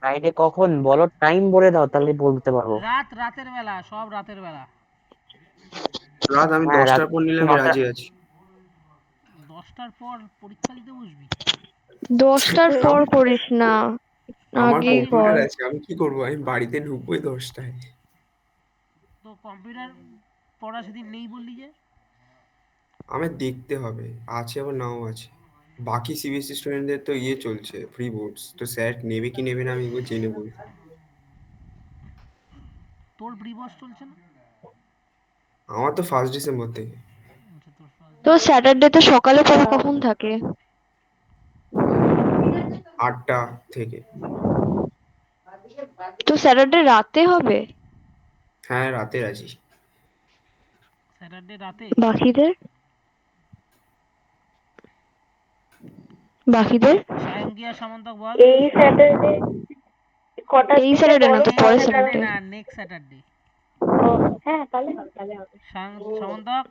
ফ্রাইডে কখন বলো, টাইম বলে দাও তাহলে বলতে পারবো। রাতের বেলা, সব রাতের বেলা। রাত আমি হ্যাঁ, রাত 10টার পর নিলে আমি 9টা। রাজি আছি। 10টার পর পরীক্ষা দিতে বসবি? 10টার পর আমি করিস না, আমার আগেই কর। কম্পিউটার আছে, আমি কি করবো? আমি বাড়িতে ঢুকবোই 10টায়। তো কম্পিউটার পড়া সেদিন নেই বললি যে? আমার দেখতে হবে, আছে আবার নাও আছে। বাকি সিবিএসসি স্টুডেন্টদের তো ইয়ে চলছে, ফ্রি বোর্ডস, তো স্যার নেবে কি নেবে না আমি একবার জেনে বলি। তোর প্রিবস চলছে না? আমার তো 1 ডিসেম্বর থেকে। আচ্ছা তোর ফার্স্ট। তো স্যাটারডে তো সকালে পড়া কখন থাকে? 8টা থেকে। তো স্যাটারডে রাতে হবে? হ্যাঁ, রাতের আছি। স্যাটারডে রাতে? বাকিদের? বাকিদের? সায়ঙ্গী আর সামন্তক বল। এই স্যাটারডে কটার এই দিকে স্যাটারডে না তো, এই পরের স্যাটারডে স্যাটারডে। না, নেক্সট স্যাটারডে। ও, হ্যাঁ তাহলে হবে, তাহলে হবে। সামন্তক?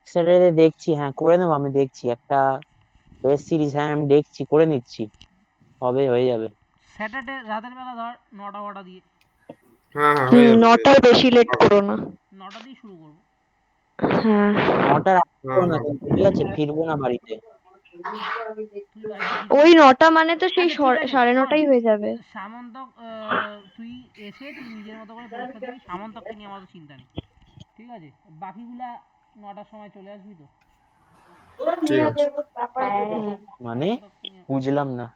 স্যাটারডে দেখছি, হ্যাঁ করে নেবো, আমি দেখছি একটা ওয়েব সিরিজ, হ্যাঁ আমি দেখছি, করে নিচ্ছি, হবে, হয়ে যাবে। স্যাটারডে রাতের বেলা ধর 9টা দিয়ে। হ্যাঁ হ্যাঁ, হয়ে যাবে, হয়ে 9টার যাবে। বেশি লেট হবে। করো না। 9টা দিয়ে শুরু করবো। হ্যাঁ। 9টার আগে হ্যাঁ করো না হবে। কিন্তু, ঠিক আছে, ফিরবো না বাড়িতে। তুই বাড়িতে ফিরবি ওই না? 9টা মানে তো সেই আচ্ছা ঠিক আছে, সাড়ে শোন, নটাই হয়ে যাবে। সামন্তক তুই এসে তুই নিজের মতো করে পরীক্ষা দিবি, সামন্তককে নিয়ে আমাদের চিন্তা নেই, ঠিক আছে? বাকিগুলা 9টার সময় চলে আসবি তো? ঠিক আছে। মানে সামন্তক নিয়ে বুঝলাম না।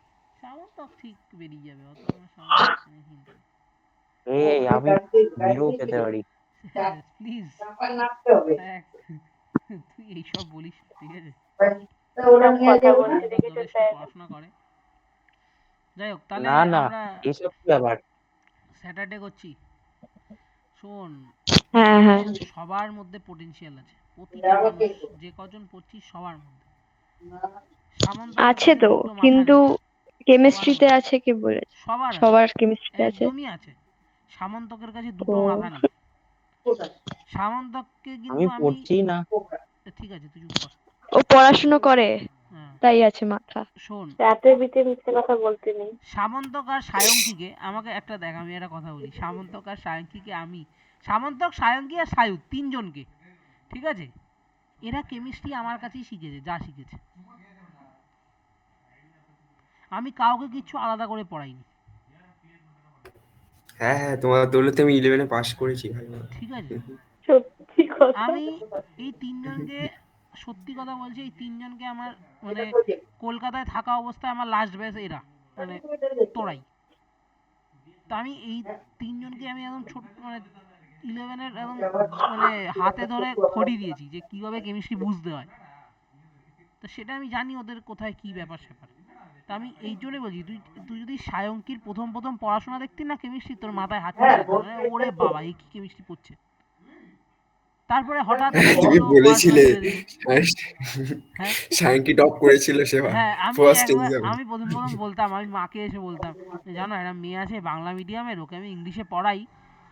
সামন্তক ঠিক বেরিয়ে যাবে, অত আমার সামন্তক নিয়ে চিন্তা নেই। এই আমি হিরো পেতে পারি। প্লিজ দেখ, তুই এইসব বলিস না, ঠিক আছে? সব কথা বলতে দেখেছো যথেষ্ট স্যার? পড়াশোনা করে। যাই হোক, তাহলে না না, আমরা এসব কি ব্যাপার? স্যাটারডে করছি। শোন, হ্যাঁ হ্যাঁ। সবার মধ্যে পোটেনশিয়াল আছে, প্রতিটা মানুষ, যে কজন পড়ছিস সবার মধ্যে। সামন্তকের আছে কাছে তো, দুটো মাথা কিন্তু নেই, সবার কেমিস্ট্রিতে মধ্যে, আছে কে বলেছে? সবার আছে, সবার কেমিস্ট্রিতে আছে? একদমই আছে। সামন্তকের কাছে ও, দুটো মাথা নেই। সামন্তককে আমি কিন্তু আমি, পড়ছি না। ঠিক আছে তুই চুপ কর। ও পড়াশুনো করে হ্যাঁ, তাই আছে মাথা। শোন, রাতের বিতে মিথ্যে কথা বলতে নেই। সামন্তক আর সায়ঙ্কিকে আমাকে একটা দেখ, আমি একটা কথা বলি, সামন্তক আর সায়ঙ্কিকে আমি, সামন্তক, সায়ঙ্কি আর সায়ুদ, তিনজনকে, ঠিক আছে, এরা কেমিস্ট্রি আমার কাছেই শিখেছে, যা শিখেছে। আমি কাউকে কিচ্ছু আলাদা করে পড়াইনি, হ্যাঁ হ্যাঁ, তোমার দৌলতে আমি 11-এ পাস করেছি ভাই। ঠিক আছে? সত্যি কথা। আমি এই তিনজনকে, সত্যি কথা বলছি, এই তিনজনকে আমার মানে কলকাতায় থাকা অবস্থায় আমার লাস্ট ব্যাচ এরা, মানে তোরাই। তা আমি এই তিনজনকে আমি একদম ছোট, মানে 11-এর একদম মানে হাতে ধরে খড়ি দিয়েছি যে কীভাবে কেমিস্ট্রি বুঝতে হয়। তো সেটা আমি জানি ওদের কোথায় কী ব্যাপার স্যাপার। তা আমি এই জন্যই বলছি, তুই তুই যদি সায়ঙ্কির প্রথম প্রথম পড়াশোনা দেখতি না কেমিস্ট্রি, তোর মাথায় হাত চলে যেত, মানে ওরে বাবা এই কি কেমিস্ট্রি পড়ছে। তারপরে হঠাৎ কি তুমি হলো, পড়াশোনা বলেছিলে ছেড়ে দিল। হ্যাঁ, সায়ঙ্কি টপ করেছিল সেবার হ্যাঁ, আমি ফার্স্ট একবার, এক্সামে। আমি প্রথম প্রথম বলতাম, আমি মাকে এসে বলতাম যে জানো একটা মেয়ে আছে বাংলা মিডিয়ামের, ওকে আমি ইংলিশে পড়াই,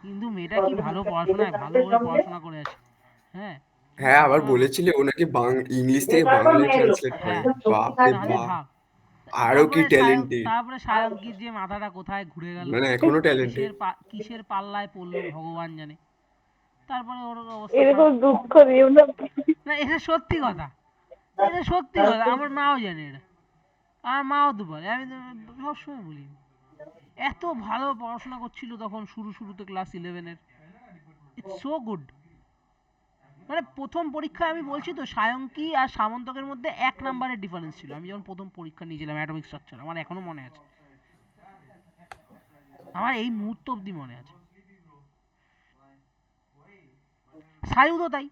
কিন্তু মেয়েটা কি ভালো পড়াশোনায়, ভালো করে পড়াশোনা করে আসে। হ্যাঁ, তুমি হ্যাঁ, আবার কল্পনা কর। বলেছিলে ওনাকে ইংলিশ থেকে বাংলায় ট্রান্সলেট করে। হ্যাঁ, বাপ রে তাহলে বাপ, ভাব। আরো কি তারপরে ট্যালেন্টেড, তারপরে সায়ঙ্কির যে মাথাটা কোথায় ঘুরে গেল, মানে এখনো ট্যালেন্টেড। কিসের পাল্লায় পড়লো ভগবান জানে। তারপরে ওর অবস্থা খারাপ। এরকম দুঃখ দিও না। না, এটা সত্যি কথা, এটা সত্যি কথা, আমার মাও জানে এটা, আমার মাও তো বলে, আমি তো সবসময় বলি। এত ভালো পড়াশোনা করছিল তখন শুরুতে ক্লাস 11-এর, ইটস সো গুড। মানে প্রথম পরীক্ষায় আমি বলছি তো, সায়ঙ্কি আর সামন্তকের মধ্যে 1 নাম্বারের ডিফারেন্স ছিল, আমি যখন প্রথম পরীক্ষা নিয়েছিলাম অ্যাটমিক স্ট্রাকচার, আমার এখনো মনে আছে, আমার এই মুহূর্ত অবধি মনে আছে। সায়ুদও তাই,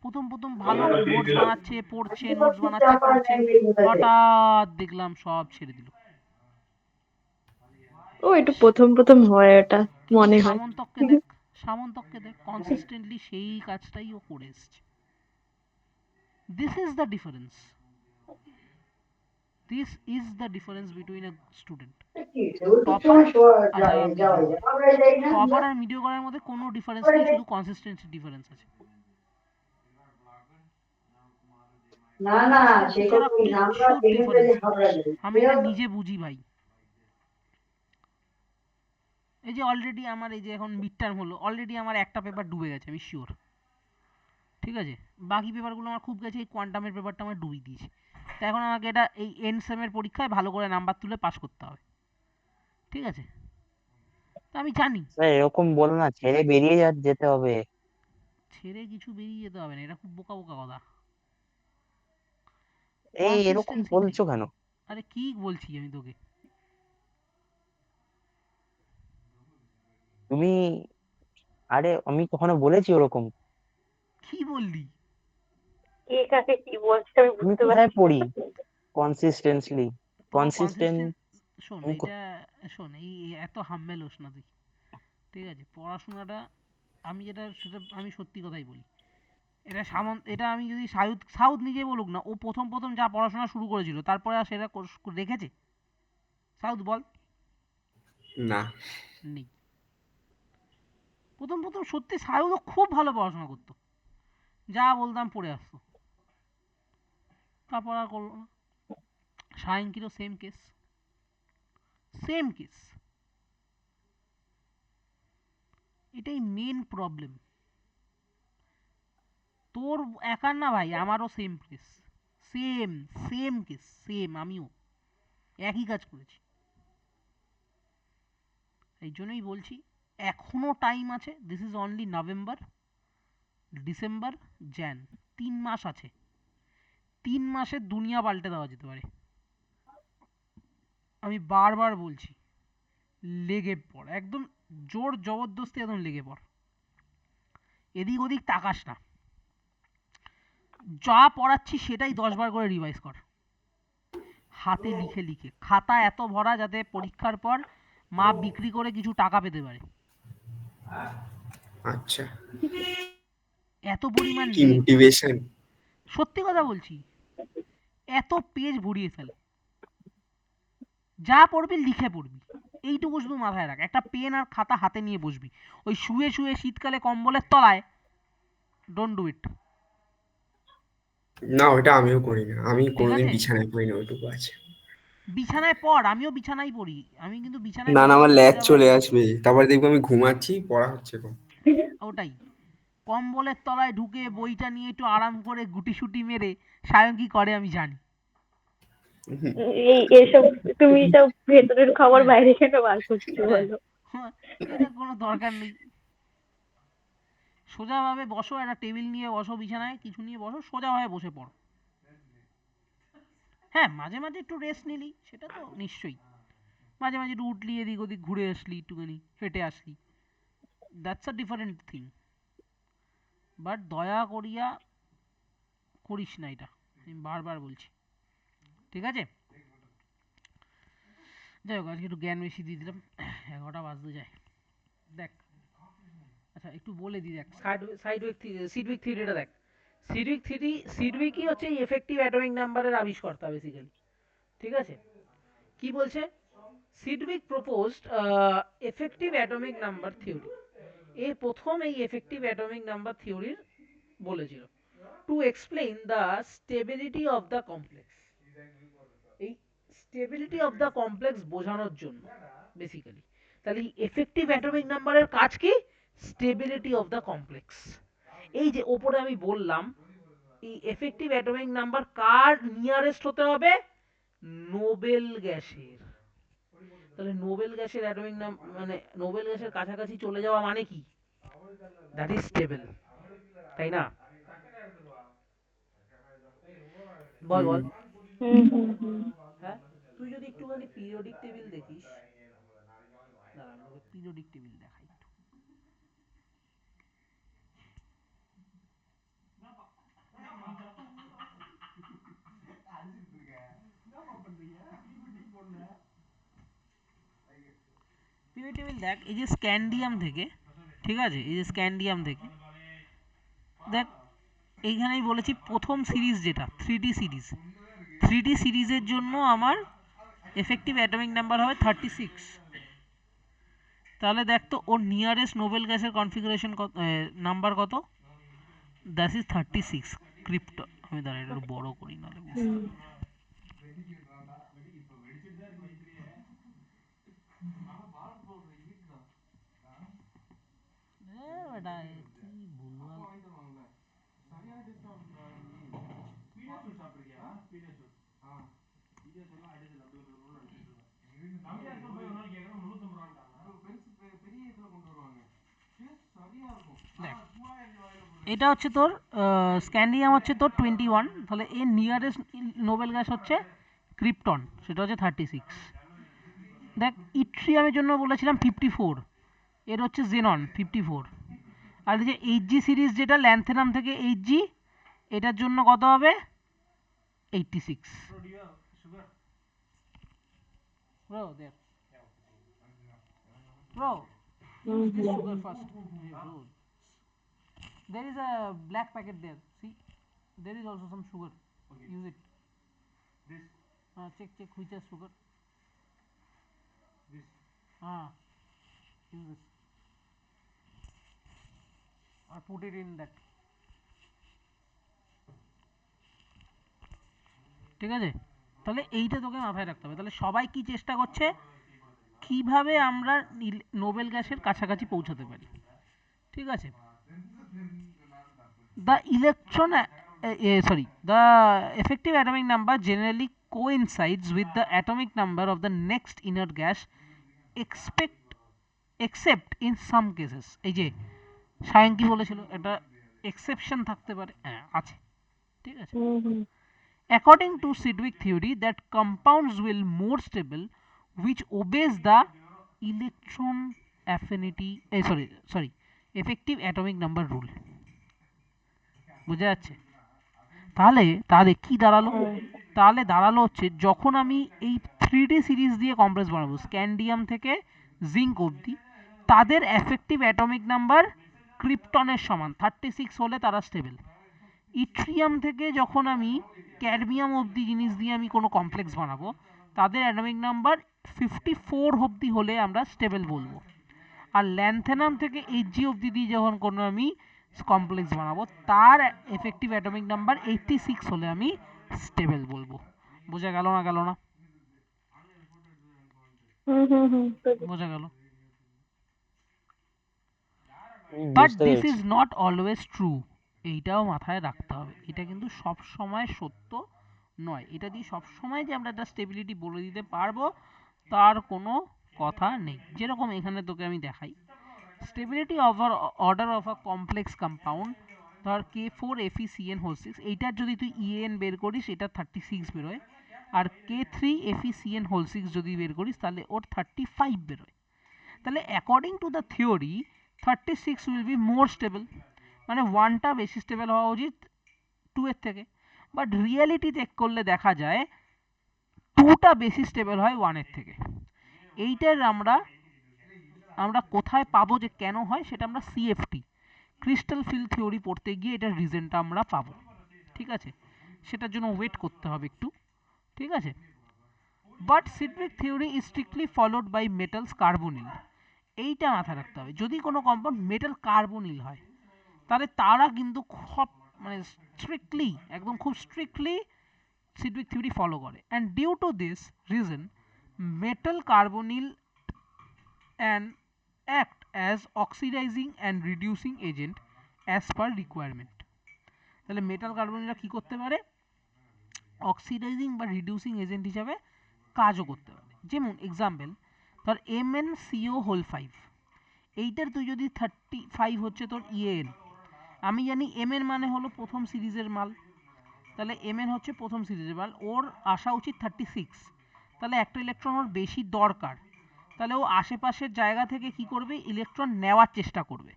প্রথম প্রথম ভালো নোটস বানাচ্ছে, পড়ছে, নোটস বানাচ্ছে, পড়ছে, হঠাৎ দেখলাম সব ছেড়ে দিল। ও একটু প্রথম প্রথম হয় ওটা, মনে হয়। সামন্তককে দেখ, সামন্তককে দেখ, কনসিস্টেন্টলি সেই কাজটাই ও করে এসছে। This is the difference, this is the difference between a student topper আর যারা মিডিও করে। টপার আর মিডিও করার মধ্যে কোনো ডিফারেন্স নেই, শুধু কনসিস্টেন্সি ডিফারেন্স আছে। কনসিস্টেন্সি ছাড়া কিচ্ছু ডিফারেন্স নেই, আমি এটা নিজে বুঝি ভাই। এই যে অলরেডি আমার, এই যে এখন মিড টার্ম হলো, অলরেডি আমার একটা পেপার ডুবে গেছে, আমি শিওর, ঠিক আছে? বাকি পেপারগুলো আমার খুব গেছে, এই কোয়ান্টামের পেপারটা আমার ডুবিয়ে দিয়েছে। তো এখন আমাকে এটা এই এন্ড সেমের পরীক্ষায় ভালো করে নাম্বার তুলে পাস করতে হবে, ঠিক আছে? তো আমি জানি স্যার এরকম বলো না, ছেড়ে বেরিয়ে যেতে হবে। ছেড়ে কিছু বেরিয়ে যেতে হবে না, এটা খুব বোকা বোকা কথা। এই এরকম কনসিস্টেন্সি চাই। বলছো কেন? আরে কি বলছি আমি তোকে? তুমি, আরে আমি কখনো বলেছি ওরকম? কি বললি? কে কাকে কি বলছে আমি আমি বুঝতে কোথায় পারছি না। পড়ি কনসিস্টেন্টলি? তোর কনসিস্টেন্ট কনসিস্টেন্ট, শোন এইটা, শোন এই এত হাম্বেল হোস না তুই, ঠিক আছে? পড়াশোনাটা, আমি যেটা সেটা আমি সত্যি কথাই বলি। এটা এটা আমি যদি সাউথ নিজে বলুক না, ও প্রথম প্রথম যা পড়াশোনা শুরু করেছিল তারপরে আর সেটা রেখেছে? সাউথ বল। না, নেই। প্রথম প্রথম সত্যি সাউথও খুব ভালো পড়াশোনা করতো, যা বলতাম পড়ে আসতো, তারপর আর করলো না। সায়ঙ্কিরও সেম কেস, সেম কেস। এটাই মেন প্রবলেম। তোর একার না ভাই, আমারও same case, same same case, same, আমিও একই কাজ করেছি। এই জন্যই বলছি এখনো টাইম আছে, this is only November, December, Gen, 3 মাস আছে। 3 মাসে দুনিয়া পাল্টে দেওয়া যেতে পারে। আমি বারবার বলছি, লেগে পড়, একদম জোর জবরদস্তি একদম লেগে পড়, এদিক ওদিক তাকাস না, যা পড়াচ্ছি সেটাই 10 বার করে রিভাইজ কর, হাতে লিখে লিখে, খাতা এত ভরা যাতে পরীক্ষার পর মা বিক্রি করে কিছু টাকা পেতে পারে, আচ্ছা, এত পরিমাণ কি লেখ। মোটিভেশন! সত্যি কথা বলছি, এত পেজ ভরিয়ে ফেল, যা পড়বি লিখে পড়বি, এইটুকু শুধু মাথায় রাখ। একটা পেন আর খাতা হাতে নিয়ে বসবি, ওই শুয়ে শুয়ে শীতকালে কম্বলের তলায়, ডোন্ট ডু ইট। না, ওটা আমিও করি না, আমি ঠিক কোনোদিন আছে, বিছানায় পড়ি না, ওইটুকু আছে। বিছানায় পড়, আমিও বিছানায় পড়ি, আমি কিন্তু বিছানায় না না, পড়ে আমার পড়ে ল্যাজ সোজা চলে ভাবে, আসবে, তারপরে দেখবো আমি ঘুমাচ্ছি, পড়া হচ্ছে কম। ওটাই, কম্বলের তলায় ঢুকে বইটা নিয়ে একটু আরাম করে গুটি সুটি মেরে সায়ন কি করে আমি জানি। এসব তুমি সব ভেতরের খবর বাইরে কেন বার করছো হ্যাঁ, বলো? হ্যাঁ, এটা কোনো দরকার নেই। সোজাভাবে বসো, একটা টেবিল নিয়ে বসো, বিছানায় কিছু নিয়ে বসো, সোজাভাবে বসে পড়ো। হ্যাঁ, মাঝে মাঝে একটু রেস্ট নিলি সেটা তো নিশ্চয়ই, মাঝে মাঝে একটু উঠলি, এদিক ওদিক ঘুরে আসলি, একটুখানি হেঁটে আসলি, that's a different thing, but দয়া করিয়া করিস না এটা, আমি বারবার বলছি। ঠিক আছে, যাই হোক, আজকে একটু জ্ঞান বেশি দিয়ে দিলাম, 11টা বাজতে যায়। দেখ, আচ্ছা একটু বলে দিই, দেখ সিডউইক থিওরিটা দেখ। সিডউইকই হচ্ছে এই এফেক্টিভ অ্যাটমিক নাম্বারের আবিষ্কর্তা বেসিক্যালি। ঠিক আছে, কি বলছে, Sidgwick proposed effective atomic number theory, এ প্রথম এই এফেক্টিভ অ্যাটমিক নাম্বার থিওরির বলেছিল, to explain the stability of the complex, এই স্টেবিলিটি অফ দ্য কমপ্লেক্স বোঝানোর জন্য বেসিক্যালি। তাহলে এফেক্টিভ অ্যাটমিক নাম্বারের কাজ কি, স্টেবিলিটি অফ দ্য কমপ্লেক্স। এই যে ওপরে আমি বললাম, এই এফেক্টিভ অ্যাটমিক নাম্বার কার নিয়ারেস্ট হতে হবে, নোবেল গ্যাসের। তাহলে নোবেল গ্যাসের অ্যাটমিক মানে নোবেল গ্যাসের কাছাকাছি চলে যাওয়া মানে কি, দ্যাট ইজ স্টেবল, তাই না? বল বল। হ্যাঁ, তুই যদি একটুখানি পিরিয়ডিক টেবিল দেখিস, দাঁড়া আমি তোকে পিরিয়ডিক টেবিল দেখাই একটু। পিরিয়ডিক টেবিল দেখ, এই যে স্ক্যান্ডিয়াম থেকে, ঠিক আছে, এই যে স্ক্যান্ডিয়াম থেকে দেখ, এইখানেই বলেছি প্রথম সিরিজ যেটা 3D সিরিজ, 3D সিরিজের জন্য আমার এফেক্টিভ অ্যাটমিক নাম্বার হবে 36। তাহলে দেখ তো ওর নিয়ারেস্ট নোবেল গ্যাসের কনফিগারেশন নাম্বার কত, দ্যাট ইজ 36 ক্রিপ্টো। আমি দাঁড়া এটা একটু বড় করি নাহলে কি বলবো। দেখ, এটা হচ্ছে তোর স্ক্যান্ডিয়াম হচ্ছে তোর 21, তাহলে এর নিয়ারেস্ট নোবেল গ্যাস হচ্ছে ক্রিপ্টন, সেটা হচ্ছে 36। দেখ, ইট্রিয়ামের জন্য বলেছিলাম 54, এর হচ্ছে জেনন 54। আর এই যে এইচজি সিরিজ যেটা ল্যান্থেনাম থেকে এইচজি, এটার জন্য কত হবে, 86। Bro, there. Bro, use this sugar first. Hey, bro. There is a black packet there. See, there is also some sugar. Okay. Use it. This. Check which has sugar. This. Use this. Or put it in that. ঠিক আছে, তাহলে এইটা তোকে মাথায় রাখতে হবে। তাহলে সবাই কি চেষ্টা করছে, কিভাবে আমরা নোবেল গ্যাসের কাছাকাছি পৌঁছাতে পারি। ঠিক আছে, the electron the effective atomic number generally coincides with the atomic number of the next inert gas except in some cases। এই যে সায়ন কি বলেছিল, এটা এক্সেপশন থাকতে পারে, আছে, ঠিক আছে। According to Sidgwick theory, that compounds will more stable which obeys the electron affinity effective atomic number rule. বোঝা যাচ্ছে? তাহলে তাহলে কি দাঁড়ালো? হুম তাহলে দাঁড়ালো হচ্ছে যখন আমি এই 3D সিরিজ দিয়ে কমপ্লেক্স বানাবো স্ক্যান্ডিয়াম থেকে জিঙ্ক অবধি, তাদের এফেক্টিভ অ্যাটমিক নাম্বার ক্রিপ্টনের সমান 36 হলে তারা স্টেবল। ইট্রিয়াম থেকে যখন আমি ক্যাডমিয়াম অবধি জিনিস দিয়ে আমি কোনো কমপ্লেক্স বানাবো, তাদের অ্যাটমিক নাম্বার 54 অবধি হলে আমরা স্টেবল বলবো। আর ল্যান্থেনাম থেকে এইচজি অবধি দিয়ে যখন কোনো আমি কমপ্লেক্স বানাবো, তার এফেক্টিভ অ্যাটমিক নাম্বার 86 হলে আমি স্টেবল বলবো। বোঝা গেল না গেল না? বুঝেছি। বোঝা গেল? বাট বুঝতে দিস পেরেছি। ইজ নট অলওয়েজ ট্রু, এইটাও মাথায় রাখতে হবে। এটা কিন্তু সব সময় সত্য নয়। এটা দিয়ে সব সময় যে আমরা একটা স্টেবিলিটি বলে দিতে পারবো তার কোনো কথা নেই। যেরকম এখানে তোকে আমি দেখাই, stability over order of a complex compound, ধর K4FeCN6, এইটার যদি তুই EN বের করিস এটা 36 বেরোয়, আর K3FeCN6 যদি বের করিস তাহলে ওর 35 বেরোয়। তাহলে according to the theory 36 will be more stable, মানে ওয়ানটা বেশি স্টেবল হওয়া উচিত 2 এর থেকে। বাট রিয়েলিটি চেক করলে দেখা যায় 2টা বেশি স্টেবল হয় 1 এর থেকে। এইটার আমরা কোথায় পাবো যে কেন হয়, সেটা আমরা CFT ক্রিস্টাল ফিল্ড থিওরি পড়তে গিয়ে এটার রিজনটা আমরা পাবো। ঠিক আছে? সেটার জন্য ওয়েট করতে হবে একটু। ঠিক আছে? But Sidgwick theory is strictly followed by metals carbonyl. এইটা মাথায় রাখতে হবে, যদি কোনো কম্পাউন্ড মেটাল কার্বনিল হয় তাহলে তারা কিন্তু খুব মানে স্ট্রিক্টলি একদম খুব স্ট্রিক্টলি সিডউইক থিওরি ফলো করে। And due to this reason metal carbonyl and act as oxidizing and reducing agent as per requirement। তাহলে মেটাল কার্বনিলরা কি করতে পারে? অক্সিডাইজিং বা রিডিউসিং এজেন্ট হিসাবে কাজও করতে পারে। যেমন এক্সাম্পল ধর MnCO5, এইটার তুই যদি 35 হচ্ছে তোর EN, আমি জানি Mn মানে হলো প্রথম সিরিজের মাল, তাহলে Mn হচ্ছে প্রথম সিরিজের মাল, ওর আসা উচিত 36, তাহলে একটা ইলেকট্রন ওর বেশি দরকার, তাহলে ও আশেপাশের জায়গা থেকে কি করবে? ইলেকট্রন নেওয়ার চেষ্টা করবে।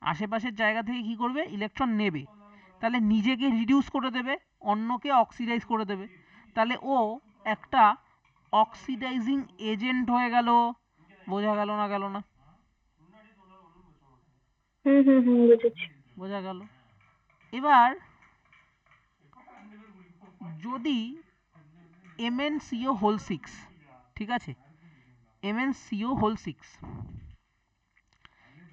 আশেপাশের জায়গা থেকে কি করবে? ইলেকট্রন নেবে, তাহলে নিজেকে রিডিউস করে দেবে, অন্যকে অক্সিডাইজ করে দেবে, তাহলে ও একটা অক্সিডাইজিং এজেন্ট হয়ে গেল। বোঝা গেল না গেল না? বুঝেছি। বোঝা গেল? এবার যদি MnCO6, ঠিক আছে, MnCO6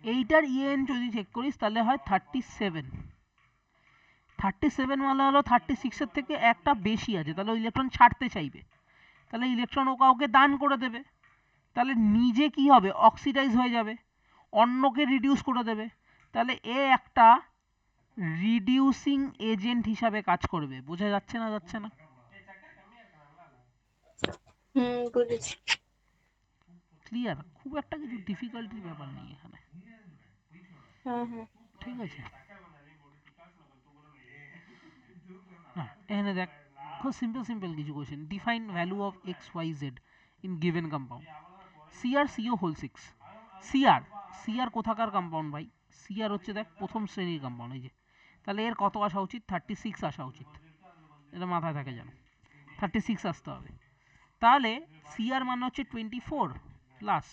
এইটার EN যদি চেক করিস তাহলে হয় 37। 37 মানে হলো 36 এর থেকে একটা বেশি আছে, তাহলে ওই ইলেকট্রন ছাড়তে চাইবে, তাহলে ইলেকট্রন ও কাউকে দান করে দেবে, তাহলে নিজে কি হবে? অক্সিডাইজ হয়ে যাবে, অন্যকে রিডিউস করে দেবে, তাহলে এ একটা রিডিউসিং এজেন্ট হিসাবে কাজ করবে। বোঝা যাচ্ছে না যাচ্ছে না? বুঝেছি। ক্লিয়ার? খুব একটা কিছু ডিফিকাল্টির ব্যাপার নেই এখানে। হ্যাঁ। ঠিক আছে? এখানে দেখ, খুব সিম্পল কিছু question. Define value of XYZ in given compound. CrCO6, CR কোথাকার কম্পাউন্ড ভাই? সিআর হচ্ছে দেখ প্রথম শ্রেণীর কম্পাউন্ড, এই যে, তাহলে এর কত আসা উচিত? 36 আসা উচিত। এটা মাথায় থাকে যেন, 36 আসতে হবে। তাহলে সিআর মানে হচ্ছে 24 প্লাস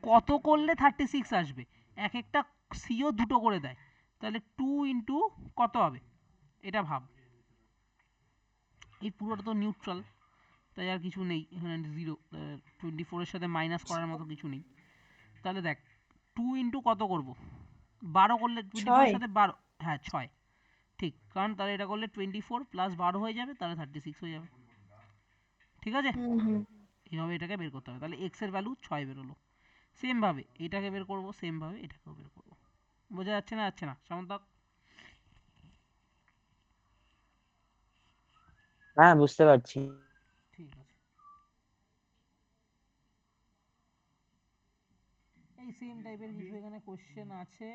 কত করলে 36 আসবে? এক একটা সিও দুটো করে দেয়, তাহলে 2 ইন্টু কত হবে এটা ভাব। এই পুরোটা তো নিউট্রাল, তাই আর কিছু নেই এখানে, 0, 24 এর সাথে মাইনাস করার মতো কিছু নেই। তাহলে দেখ 2 ইন্টু কত করব? 12 করলে 24 এর 6। সাথে 12, হ্যাঁ 6, ঠিক, কারণ তাহলে এটা করলে 24 প্লাস 12 হয়ে যাবে, তাহলে 36 হয়ে যাবে। ঠিক আছে? এইভাবে এটাকে বের করতে হবে। তাহলে এক্স এর ভ্যালু 6 বেরোলো। সেম ভাবে এটাকে বের করব, সেম ভাবে এটাকেও বের করব। বোঝা যাচ্ছে না যাচ্ছে না সামন্তক? হ্যাঁ, বুঝতে পারছি। ঠিক আছে। এই সেম টাইপের কিছু এখানে কোশ্চেন আছে।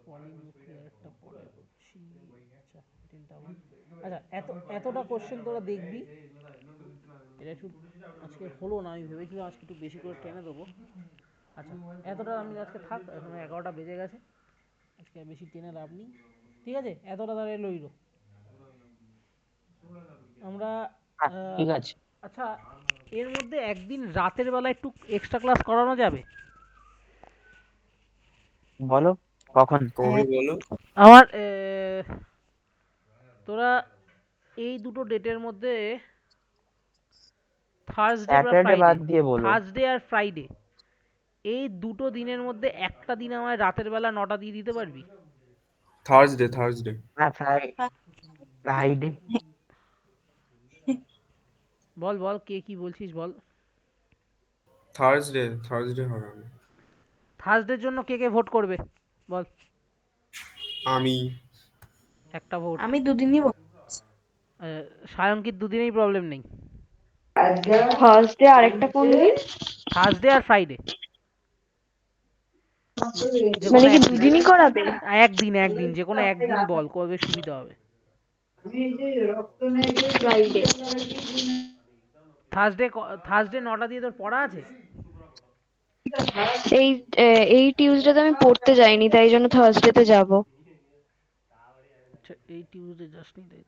পলিনিউক্লিয়ার একটা পরে করছি। আচ্ছা তিনটা আমার। আচ্ছা এতটা কোশ্চেন তোরা দেখবি, এটা একটু আজকে হলো না, আমি ভেবেছিলাম আজকে একটু বেশি করে টেনে দেবো। আচ্ছা এতটা আমি আজকে থাক, এখন 11টা বেজে গেছে, আজকে আর বেশি টেনে লাভ নেই। ঠিক আছে, এতটা তাহলে লইল আমরা। ঠিক আছে, আচ্ছা এর মধ্যে একদিন রাতের বেলা একটু এক্সট্রা ক্লাস করানো যাবে? বলো কখন? কবে বলো? আমার তোরা এই দুটো ডেটের মধ্যে থার্সডে বা স্যাটারডে ফ্রাইডে, বাদ দিয়ে বলো। থার্সডে আর ফ্রাইডে এই দুটো দিনের মধ্যে একটা দিন আমায় রাতের বেলা 9টা দিয়ে দিতে পারবি? থার্সডে। হ্যাঁ, ফ্রাইডে। বল বল কে কি বলছিস বল। থার্সডে হবে আমি। থার্সডের জন্য কে কে ভোট করবে বল? আমি একটা ভোট। আমি দুদিনই সায়ঙ্কিত দুদিনেই প্রবলেম নেই। থার্সডে আরেকটা কোন দিন? থার্সডে আর ফ্রাইডে যে মানে কোনো কি একদিন, দুদিনই করাবে? একদিন যে কোনো একদিন বল কবে সুবিধা হবে। ফ্রাইডে। থার্সডে 9টা দিয়ে তোর পড়া আছে? এই এই টিউসডেতে আমি পড়তে যাইনি, তাই জন্য থার্সডেতে যাব। আচ্ছা এই টিউসডে যাস নি, তাই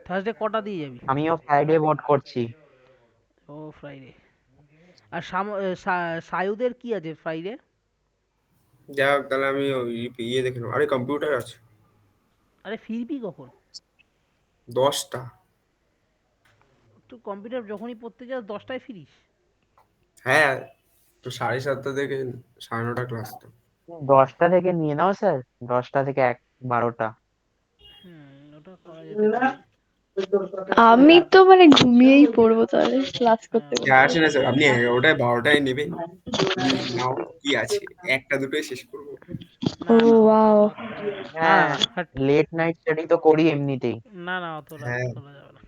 থার্সডে কটা দিয়ে যাবি? আমিও ফ্রাইডে ভোট করছি। ও ফ্রাইডে। আর সায়ুদের কি আছে ফ্রাইডে? যাই হোক, তাহলে আমি ইয়ে দেখে নেবো। আরে কম্পিউটার আছে আরে ফিরবি কখন? 10টা। তুই কম্পিউটার যখনই পড়তে যাস 10টায় ফিরিস? হ্যাঁ, তো 7:30 থেকে 9:30 ক্লাস তো। 10টা থেকে নিয়ে নাও স্যার, 10টা থেকে 12টা। ওটা করা যেতে পারে। আমি তো মানে ঘুমিয়েই পড়বো তাহলে ক্লাস করতে যা করতে। আসে না স্যার, আপনি 11টায় 12টায় নেবেন, নাও কি আছে, একটা দুটোই শেষ করবো। না ও না ওয়াও। না হ্যাঁ, হাট, লেট নাইট স্টাডি তো করি এমনিতেই। না না অত রাত হ্যাঁ, করা যাবে না।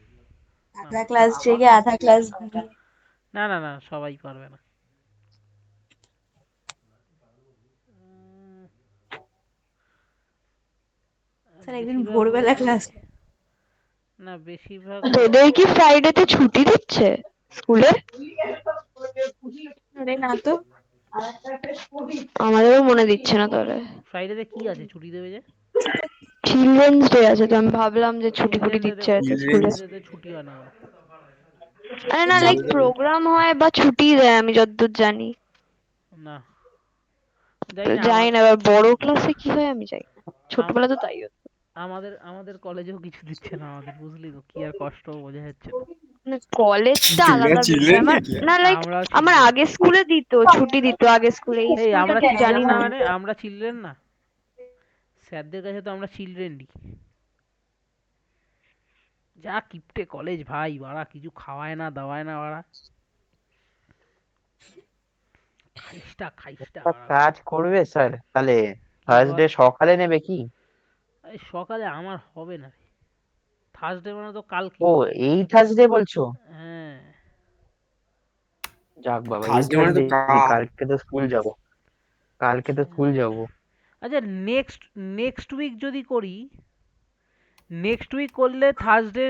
না আধা ক্লাস জেগে আধা ক্লাস ঘুমিয়ে। না না না সবাই পারবে না। উম, স্যার একদিন বেশিরভাগ ভোরবেলা লোকই, ক্লাস। না বেশিরভাগ তোদের কি ফ্রাইডেতে ছুটি দিচ্ছে স্কুলে? আরে না তো। আমাদেরও মনে দিচ্ছে না তাহলে। ফ্রাইডেতে কি আছে ছুটি দেবে যে? চিলড্রেন্স ডে আছে, তো আমি ভাবলাম যে ছুটি ফুটি দিচ্ছে হয়তো স্কুলে। চিলড্রেন্স চিলড্রেন্স ডে ছুটি হয় না। আরে না, লাইক আমাদের প্রোগ্রাম হয় বা ছুটি দেয় আমি যতদূর জানি। না তো জানি না জানি না এবার বড় ক্লাসে কি হয় আমি জানি না, ছোটবেলা তো তাই হতো। আমাদের কলেজেও কিছু দিচ্ছে না আমাদের, বুঝলি তো কি আর কষ্ট বোঝা যাচ্ছে না। মানে কলেজটা তোমরা আলাদা বিষয় চিলড্রেন আমার। নাকি? না লাইক আমরাও আমার চিলড্রেন। আগে স্কুলে দিত, ছুটি দিত আগে স্কুলে, এই এই স্কুলটা আমরা ঠিক জানি চিলড্রেন না। না, মানে আমরা চিলড্রেন না, স্যারদের কাছে তো আমরা চিলড্রেনই। যা কিপটে কলেজ ভাই, বাড়া কিছু খাওয়ায় না দাওয়ায় না, বাড়া খাইস্টা একটা বাড়া। কাজ করবে স্যার তাহলে, কি বল? থার্সডে সকালে নেবে কি? এই সকালে আমার হবে না রে, থার্সডে মানে তো কালকে। ও, এই থার্সডে বলছো? হ্যাঁ যাক বাবা, এই থার্সডে মানে তো থার্সডে, কাল। কালকে তো স্কুল যাব, কালকে তো স্কুল যাব। আচ্ছা নেক্সট নেক্সট উইক যদি করি, নেক্সট উইক করলে থার্সডে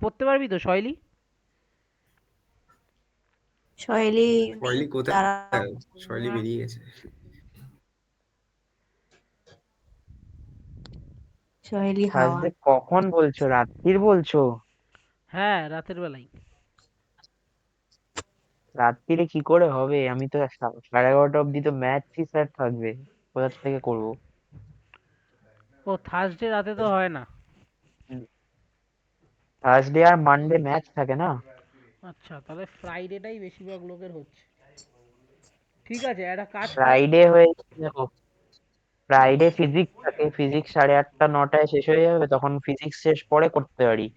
পড়তে পারবি তো শৈলী? শৈলী শৈলী কোথায়? তারা শৈলী বেরিয়ে গেছে। শৈলী হাওয়া। থার্সডে কখন বলছো, রাত্রির বলছো? হ্যাঁ রাতের বেলায়। রাত্রিরে কি করে হবে, আমি তো 11:30 অব্দি তো ম্যাথ স্যার থাকবে, কোথা থেকে করবো? ও থার্সডে রাতে তো হয় না। থার্সডে আর মানডে ম্যাচ থাকে না। আচ্ছা তাহলে ফ্রাইডেটাই বেশিরভাগ লোকের হচ্ছে। ঠিক আছে একটা কাজ কর। ফ্রাইডে হয়ে, দেখো, ফ্রাইডে ফিজিক্স থাকে, ফিজিক্স 8:30-9টায় শেষ হয়ে যাবে, তখন ফিজিক্স শেষ পরে করতে পারি।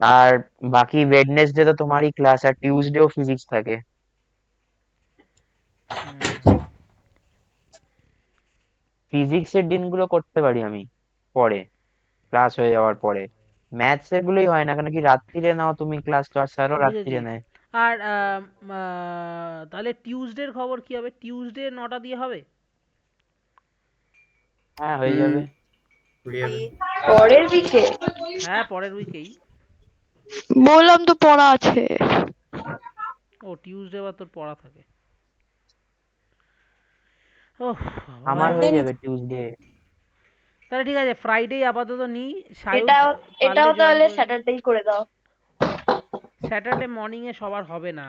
আর বাকি ওয়েডনেসডে তো তোমারই ক্লাস, আর টিউসডেও ফিজিক্স থাকে। হুম, ফিজিক্সের দিনগুলো করতে পারি আমি পরে, ক্লাস হয়ে যাওয়ার পরে। ম্যাথস এর গুলোই হয় না, কেন কি রাত্রিরে নাও তুমি ক্লাস, তো আর স্যারও বুঝেছি। রাত্রিরে নেয়। আর তাহলে টিউসডের খবর কি হবে? টিউসডে 9টা দিয়ে হবে? হ্যাঁ হয়ে যাবে। হয়ে যাবে। পরের উইকে হ্যাঁ পরের উইকেই। বললাম তো পড়া আছে। ও টিউসডে বা তোর পড়া থাকে। ওহ বাবা। আমার Monday হয়ে যাবে টিউসডে। তাহলে ঠিক আছে ফ্রাইডে আপাতত নিই, সায়ুজ এটাও পারলে এটাও জয়েন তাহলে করে নিই। স্যাটারডেই করে দাও। স্যাটারডে মর্নিং এ সবার হবে না।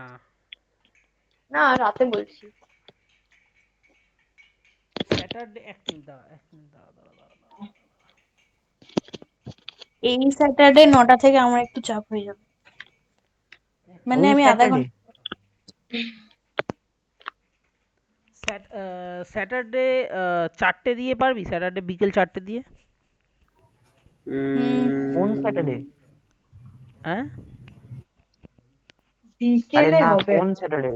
না রাতে বলছি। স্যাটারডে এক মিনিট দাঁড়া, এক মিনিট দাঁড়া দাঁড়া দাঁড়া দাঁড়া। এই স্যাটারডে 9টা থেকে আমার একটু চাপ হয়ে যাবে, মানে ওই আমি আধা স্যাটারডে ঘন্টা। স্যাটারডে 4টে দিয়ে পারবি? স্যাটারডে বিকেল 4টে দিয়ে? কোন স্যাটারডে? হ্যাঁ আরে বিকেলে না, হবে, কোন স্যাটারডে?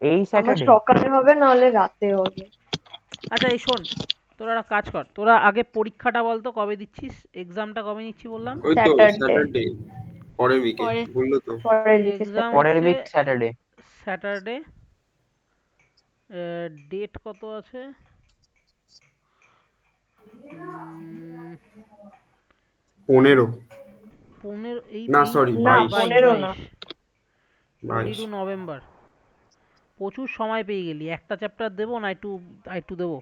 এই আমার স্যাটারডে? সকালে হবে নাহলে রাতে হবে। আচ্ছা এই শোন, তোরা একটা কাজ কর, তোরা আগে পরীক্ষাটা বল তো কবে দিচ্ছিস, এক্সামটা কবে নিচ্ছি বললাম? ওই তো স্যাটারডে, স্যাটারডে পরের উইকে পরে বললো তো। পরের উইকে এক্সাম স্যাটারডে। পরের হচ্ছে উইক স্যাটারডে। স্যাটারডে। ডেট কত আছে? 15 15, এই না এই সরি না 22 বাইশ 15 না। বাইশ 22 নভেম্বর। প্রচুর সময় পেয়ে গেলি, একটা চ্যাপ্টার দেবো না একটু দেবো?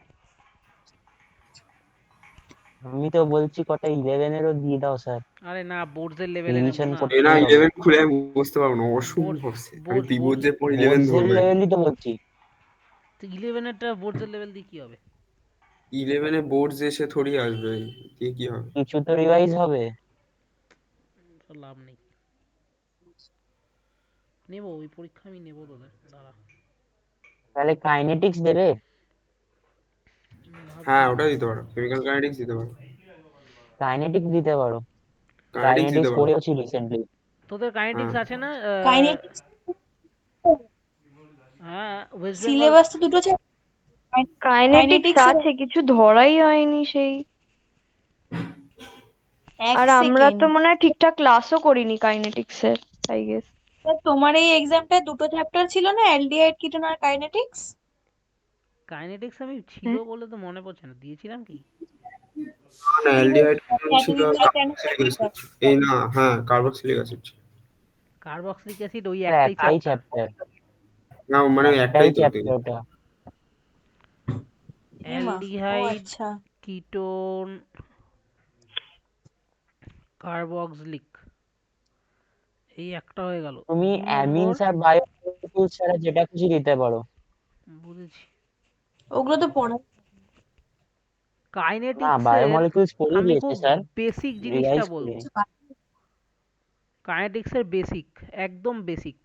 আমি তো বলছি কটা 11-এরও দিয়ে দাও স্যার, আরে না, বোর্ডসের লেভেলে নেবো রিভিশন না। এ না করতে হবে। 11 খুলে আমি বুঝতে পারবো না, বোর্ডস অসম্ভব সে। আমি বোর্ডস বোর্ডস প্রিবোর্ডের পর 11 বোর্ডস এর ধরবো। লেভেলই তো বলছি। 11এরটা বোর্ডসের লেভেল দিয়ে কি হবে? 11 বোর্ডস এসে থোড়ি আসবে, দিয়ে কি হবে? কিছু তো রিভাইজ হবে। তো লাভ নেই। নেবো, ওই পরীক্ষা আমি নেবো তোদের, দাঁড়া। তাহলে কাইনেটিক্স দেবে? হ্যাঁ ভাবছি। ওটা দিতে পারো, কেমিক্যাল কাইনেটিক্স দিতে পারো। কাইনেটিক্স দিতে পারো, কাইনেটিক্স দিতে কাইনেটিক্স পারো। পড়েওছি রিসেন্টলি। তোদের হ্যাঁ কাইনেটিক্স আছে না? কাইনেটিক্স হ্যাঁ ওয়েস্ট বেঙ্গল। সিলেবাস তো দুটো কাইনেটিক্স কাইনেটিক্স আছে, কিছু ধরাই হয়নি সেই। এক আর আমরা সেকেন্ড। তো মনে হয় ঠিকঠাক ক্লাসও করিনি কাইনেটিক্স এর, আই গেস। তোমার এই এক্সামটায় দুটো চ্যাপ্টার ছিল না, অ্যালডিহাইড কিটোন আর কাইনেটিক্স? কাইনেটিক্স আমি ছিল বলে তো মনে পড়ছে না, দিয়েছিলাম কি? না অ্যালডিহাইড ছিল, এতদিন ধরে কেন কার্বক্সিলিক অ্যাসিড। এই না হ্যাঁ কার্বক্সিলিক অ্যাসিড। কার্বক্সিলিক অ্যাসিড ওই একটাই একটাই চ্যাপ্টার। চ্যাপ্টার, না মানে একটাই একটাই তো চ্যাপ্টার ওটা। এমা, ও অ্যালডিহাইড, আচ্ছা। কিটোন, কার্বক্সিলিক, এই একটা হয়ে গেল। তুমি 2 নম্বর। অ্যামিনস আর বায়োমলিকুলস ছাড়া যেটা খুশি দিতে পারো। বুঝেছি। ওগুলো তো পড়া। না, কাইনেটিক্স এর বায়োমলিকুলস পড়িয়ে আমি দিয়েছে খুব স্যার, বেসিক জিনিসটা রিভাইজ করে। বলবো। কাইনেটিক্স এর বেসিক, একদম বেসিক,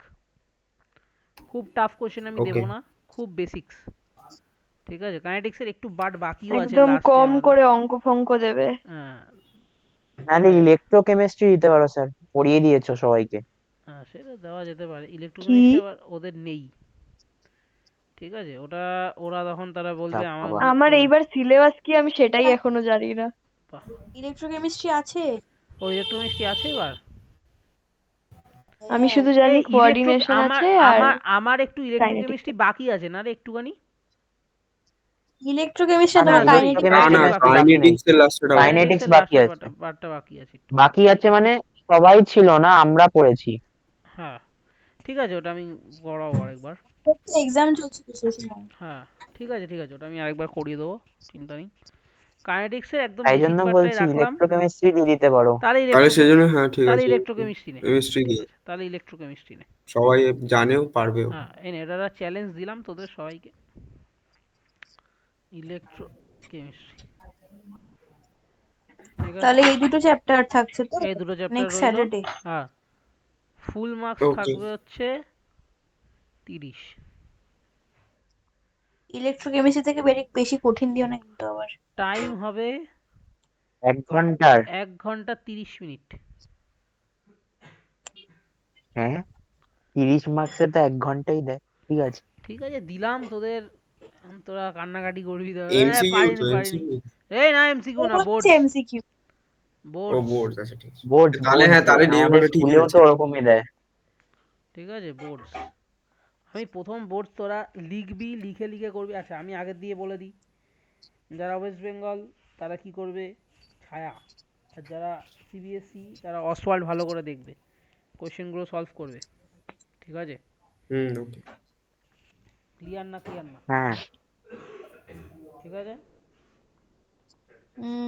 খুব টাফ কোশ্চেন আমি ওকে দেবো না, খুব বেসিক্স। ঠিক আছে, কাইনেটিক্স এর একটু বাকিও আছে একদম লাস্টে কম আমাদের। করে অঙ্ক ফঙ্ক দেবে। হ্যাঁ নাহলে ইলেকট্রোকেমিস্ট্রি দিতে পারো স্যার, পড়িয়ে দিয়েছো সবাইকে। হ্যাঁ সেটা দেওয়া যেতে পারে। কি? ইলেকট্রোকেমিস্ট্রি আবার ওদের নেই। ঠিক আছে, ওটা ওরা তখন তারা বলবে আমার বাবা, আমার এইবার সিলেবাস কি আমি সেটাই এখনো জানি না। ইলেকট্রোকেমিস্ট্রি আছে? ও ইলেকট্রোকেমিস্ট্রি আছে এবার। আমি হ্যাঁ, শুধু জানি এই কোঅর্ডিনেশন আমার আছে আর আমার আমার একটু কাইনেটিক্স। ইলেকট্রোকেমিস্ট্রি বাকি আছে না রে, একটুখানি। ইলেকট্রোকেমিস্ট্রি না না তোমার সরি, কাইনেটিক্স না ইলেকট্রোকেমিস্ট্রি না বাকি বাকি নেই, কাইনেটিক্স এর লাস্টটা বাকি। কাইনেটিক্স কাইনেটিক্স এর বাকি লাস্টের আছে। পার্টটা বাকি আছে একটু। বাকি আছে মানে সবাই ছিল না, আমরা পড়েছি। হ্যাঁ ঠিক আছে, ওটা আমি করাবো আরেকবার। এক্সাম চলছে তো সেই সময়। হ্যাঁ ঠিক আছে, ওটা আমি আরেকবার করিয়ে দেবো, চিন্তা নেই। কাইনেটিক্স এর একদম তাই বেসিক জন্য পার্টটাই বলছি রাখলাম। ইলেকট্রোকেমিস্ট্রি দিয়ে দিতে পারো। তাহলে তাহলে সেজন্য হ্যাঁ ঠিক তাহলে আছে, ইলেকট্রোকেমিস্ট্রি নে। কেমিস্ট্রি ঠিক দিয়ে আছে, তাহলে ইলেকট্রোকেমিস্ট্রি নে। সবাই জানেও পারবেও। হ্যাঁ এই নে, এটা চ্যালেঞ্জ দিলাম তোদের সবাইকে, ইলেকট্রোকেমিস্ট্রি। ঠিক আছে, তাহলে এই দুটো চ্যাপ্টার থাকছে তো এই দুটো চ্যাপ্টার নেক্সট রইলো। স্যাটারডে। হ্যাঁ ফুল মার্কস ওকে থাকবে হচ্ছে 30। ইলেকট্রোকেমিস্ট্রি থেকে বেশি কঠিন দিও না কিন্তু আবার। টাইম হবে 1 ঘন্টার? 1 ঘন্টা 30 মিনিট। হ্যাঁ, 30 মার্কসে তো 1 ঘন্টাই দেয়। ঠিক আছে, ঠিক আছে দিলাম তোদের, এখন তোরা কান্নাকাটি করবি তো, এমসিকিউ তো পারিনি। এমসিকিউ। এই না এমসিকিউ না, হচ্ছে বোর্ডস এমসিকিউ। ও বোর্ডস বোর্ড আছে ঠিক আছে। বোর্ড তাহলে বোর্ড হ্যাঁ তাহলে নিয়ে আমাদের বলো ঠিকই স্কুলেও তো আছে। ওরকমই দেয়। ঠিক আছে বোর্ডস। আমি প্রথম বোর্ডস তোরা লিখবি, লিখে লিখে করবি। আচ্ছা আমি আগের দিয়ে বলে দিই, যারা ওয়েস্ট বেঙ্গল তারা কি করবে, ছায়া। আর যারা সিবিএসই তারা অসওয়াল্ড ভালো করে দেখবে, কোশ্চেনগুলো সলভ করবে। ঠিক আছে? ওকে। ক্লিয়ার না? ক্লিয়ার না? হ্যাঁ ঠিক আছে? উম